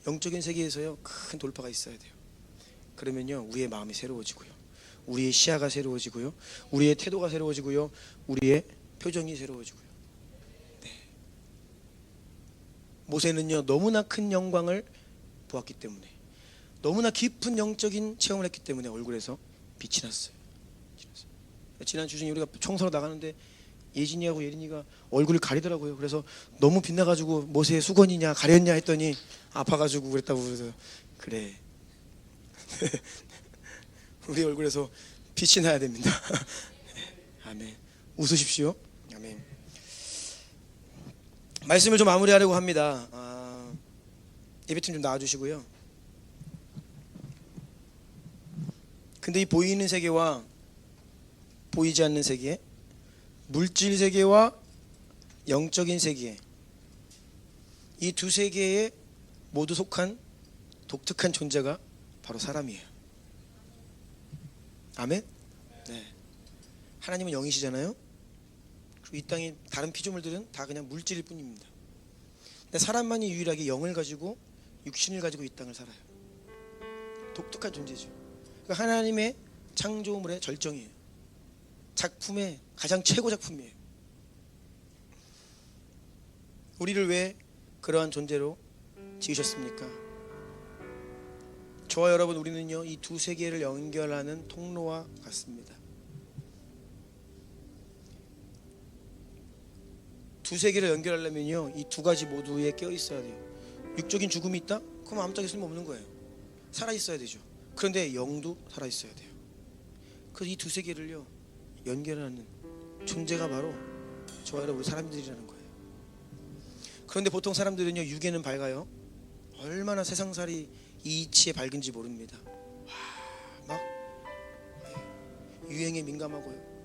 영적인 세계에서요, 큰 돌파가 있어야 돼요. 그러면요, 우리의 마음이 새로워지고요, 우리의 시야가 새로워지고요, 우리의 태도가 새로워지고요, 우리의 표정이 새로워지고요. 네. 모세는요, 너무나 큰 영광을 보았기 때문에, 너무나 깊은 영적인 체험을 했기 때문에 얼굴에서 빛이 났어요. 지난 주 중에 우리가 청소로 나가는데 예진이하고 예린이가 얼굴을 가리더라고요. 그래서 너무 빛나가지고 모세의 수건이냐 가렸냐 했더니 아파가지고 그랬다고. 그래서 그래, 우리 얼굴에서 빛이 나야 됩니다. 아멘. 웃으십시오. 아멘. 말씀을 좀 마무리하려고 합니다. 예배팀 좀 나와주시고요. 근데 이 보이는 세계와 보이지 않는 세계, 물질 세계와 영적인 세계, 이 두 세계에 모두 속한 독특한 존재가 바로 사람이에요. 아멘? 네. 하나님은 영이시잖아요. 그리고 이 땅의 다른 피조물들은 다 그냥 물질일 뿐입니다. 근데 사람만이 유일하게 영을 가지고, 육신을 가지고 이 땅을 살아요. 독특한 존재죠. 그러니까 하나님의 창조물의 절정이에요. 작품의 가장 최고 작품이에요. 우리를 왜 그러한 존재로 지으셨습니까? 저와 여러분, 우리는요, 이 두 세계를 연결하는 통로와 같습니다. 두 세계를 연결하려면요, 이 두 가지 모두에 깨어 있어야 돼요. 육적인 죽음이 있다? 그럼 아무 짝에 쓸모없는 거예요. 살아 있어야 되죠. 그런데 영도 살아 있어야 돼요. 그래서 이 두세 개를요 연결하는 존재가 바로 저와 여러분 사람들이라는 거예요. 그런데 보통 사람들은요 육에는 밝아요. 얼마나 세상살이 이 이치에 밝은지 모릅니다. 막 유행에 민감하고요.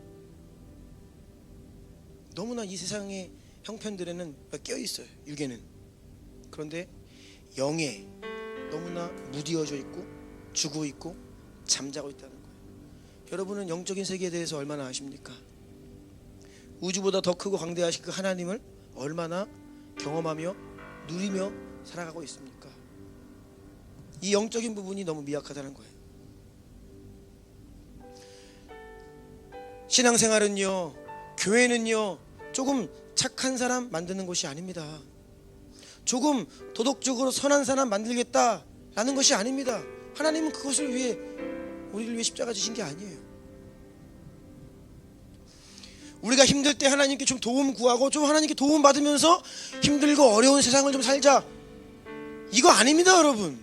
너무나 이 세상의 형편들에는 껴있어요 육에는. 그런데 영에 너무나 무디어져 있고 죽어 있고 잠자고 있다는 거예요. 여러분은 영적인 세계에 대해서 얼마나 아십니까? 우주보다 더 크고 광대하신 그 하나님을 얼마나 경험하며 누리며 살아가고 있습니까? 이 영적인 부분이 너무 미약하다는 거예요. 신앙생활은요, 교회는요, 조금 착한 사람 만드는 것이 아닙니다. 조금 도덕적으로 선한 사람 만들겠다라는 것이 아닙니다. 하나님은 그것을 위해 우리를 위해 십자가 지신 게 아니에요. 우리가 힘들 때 하나님께 좀 도움 구하고 좀 하나님께 도움 받으면서 힘들고 어려운 세상을 좀 살자, 이거 아닙니다 여러분.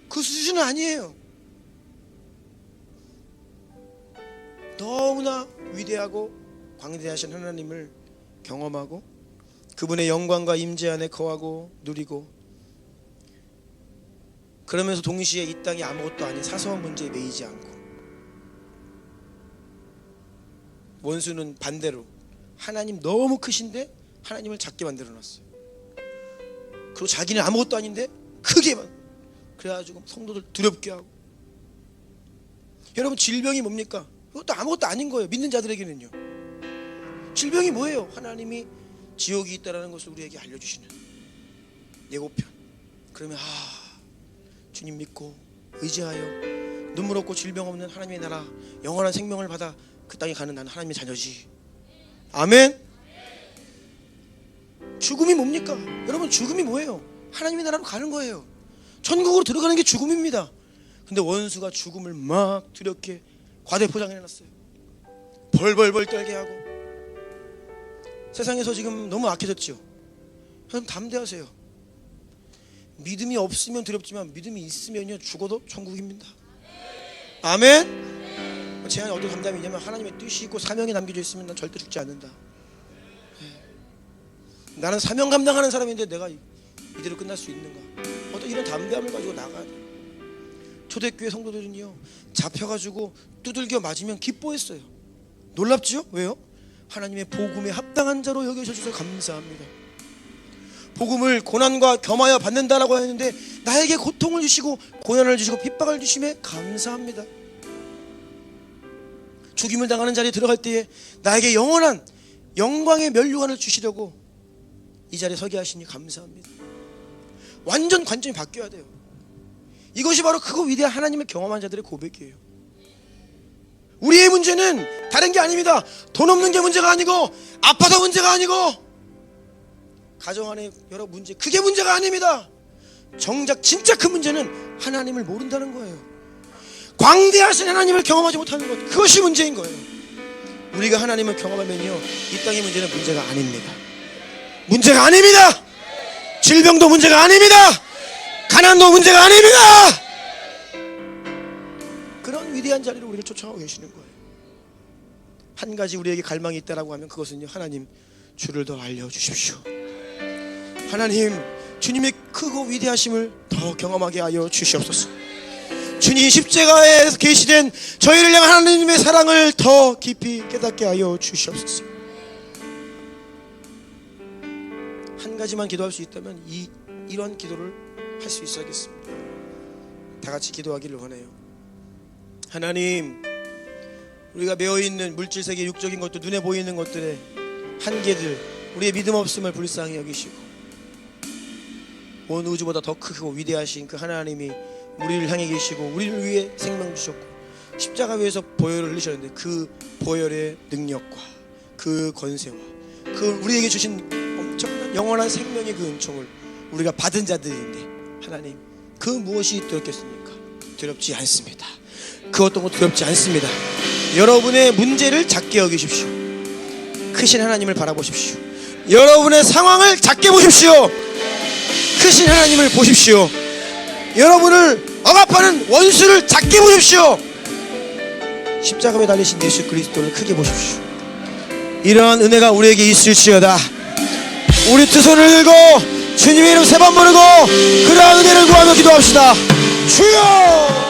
그 수준은 아니에요. 너무나 위대하고 광대하신 하나님을 경험하고 그분의 영광과 임재 안에 거하고 누리고, 그러면서 동시에 이 땅이 아무것도 아닌 사소한 문제에 매이지 않고, 원수는 반대로 하나님 너무 크신데 하나님을 작게 만들어놨어요. 그리고 자기는 아무것도 아닌데 크게만, 그래가지고 성도들 두렵게 하고. 여러분 질병이 뭡니까? 그것도 아무것도 아닌 거예요. 믿는 자들에게는요. 질병이 뭐예요? 하나님이 지옥이 있다는 것을 우리에게 알려주시는 예고편. 그러면 주님 믿고 의지하여 눈물 없고 질병 없는 하나님의 나라 영원한 생명을 받아 그 땅에 가는 나는 하나님의 자녀지. 아멘. 죽음이 뭡니까? 여러분 죽음이 뭐예요? 하나님의 나라로 가는 거예요. 천국으로 들어가는 게 죽음입니다. 근데 원수가 죽음을 막 두렵게 과대포장해놨어요. 벌벌벌 떨게 하고. 세상에서 지금 너무 악해졌죠. 여러분 담대하세요. 믿음이 없으면 두렵지만 믿음이 있으면요 죽어도 천국입니다. 아멘. 제안이 어떤 감담이 있냐면 하나님의 뜻이 있고 사명이 남겨져 있으면 난 절대 죽지 않는다. 나는 사명 감당하는 사람인데 내가 이대로 끝날 수 있는가? 어떤 이런 담대함을 가지고 나가야 돼. 초대교회 성도들은요 잡혀가지고 두들겨 맞으면 기뻐했어요. 놀랍지요? 왜요? 하나님의 복음에 합당한 자로 여겨주셔서 감사합니다. 복음을 고난과 겸하여 받는다라고 했는데 나에게 고통을 주시고 고난을 주시고 핍박을 주심에 감사합니다. 죽임을 당하는 자리에 들어갈 때에 나에게 영원한 영광의 면류관을 주시려고 이 자리에 서게 하시니 감사합니다. 완전 관점이 바뀌어야 돼요. 이것이 바로 크고 위대한 하나님을 경험한 자들의 고백이에요. 우리의 문제는 다른 게 아닙니다. 돈 없는 게 문제가 아니고 아파서 문제가 아니고 가정 안에 여러 문제, 그게 문제가 아닙니다. 정작 진짜 큰 문제는 하나님을 모른다는 거예요. 광대하신 하나님을 경험하지 못하는 것, 그것이 문제인 거예요. 우리가 하나님을 경험하면요 이 땅의 문제는 문제가 아닙니다. 문제가 아닙니다. 질병도 문제가 아닙니다. 가난도 문제가 아닙니다. 그런 위대한 자리로 우리를 쫓아가고 계시는 거예요. 한 가지 우리에게 갈망이 있다라고 하면 그것은요 하나님 주를 더 알려주십시오. 하나님 주님의 크고 위대하심을 더 경험하게 하여 주시옵소서. 주님 십자가에 계시된 저희를 향한 하나님의 사랑을 더 깊이 깨닫게 하여 주시옵소서. 한 가지만 기도할 수 있다면 이런 기도를 할 수 있어야겠습니다. 다 같이 기도하기를 원해요. 하나님, 우리가 매어있는 물질세계 육적인 것도 눈에 보이는 것들의 한계들, 우리의 믿음 없음을 불쌍히 여기시고 온 우주보다 더 크고 위대하신 그 하나님이 우리를 향해 계시고 우리를 위해 생명 주셨고 십자가 위에서 보혈을 흘리셨는데 그 보혈의 능력과 그 권세와 그 우리에게 주신 엄청난 영원한 생명의 그 은총을 우리가 받은 자들인데 하나님 그 무엇이 두렵겠습니까? 두렵지 않습니다. 그 어떤 것도 두렵지 않습니다. 여러분의 문제를 작게 여기십시오. 크신 하나님을 바라보십시오. 여러분의 상황을 작게 보십시오. 크신 하나님을 보십시오. 여러분을 억압하는 원수를 작게 보십시오. 십자가에 달리신 예수 그리스도를 크게 보십시오. 이러한 은혜가 우리에게 있을지어다. 우리 두 손을 들고 주님의 이름 세 번 부르고 그러한 은혜를 구하며 기도합시다. 주여!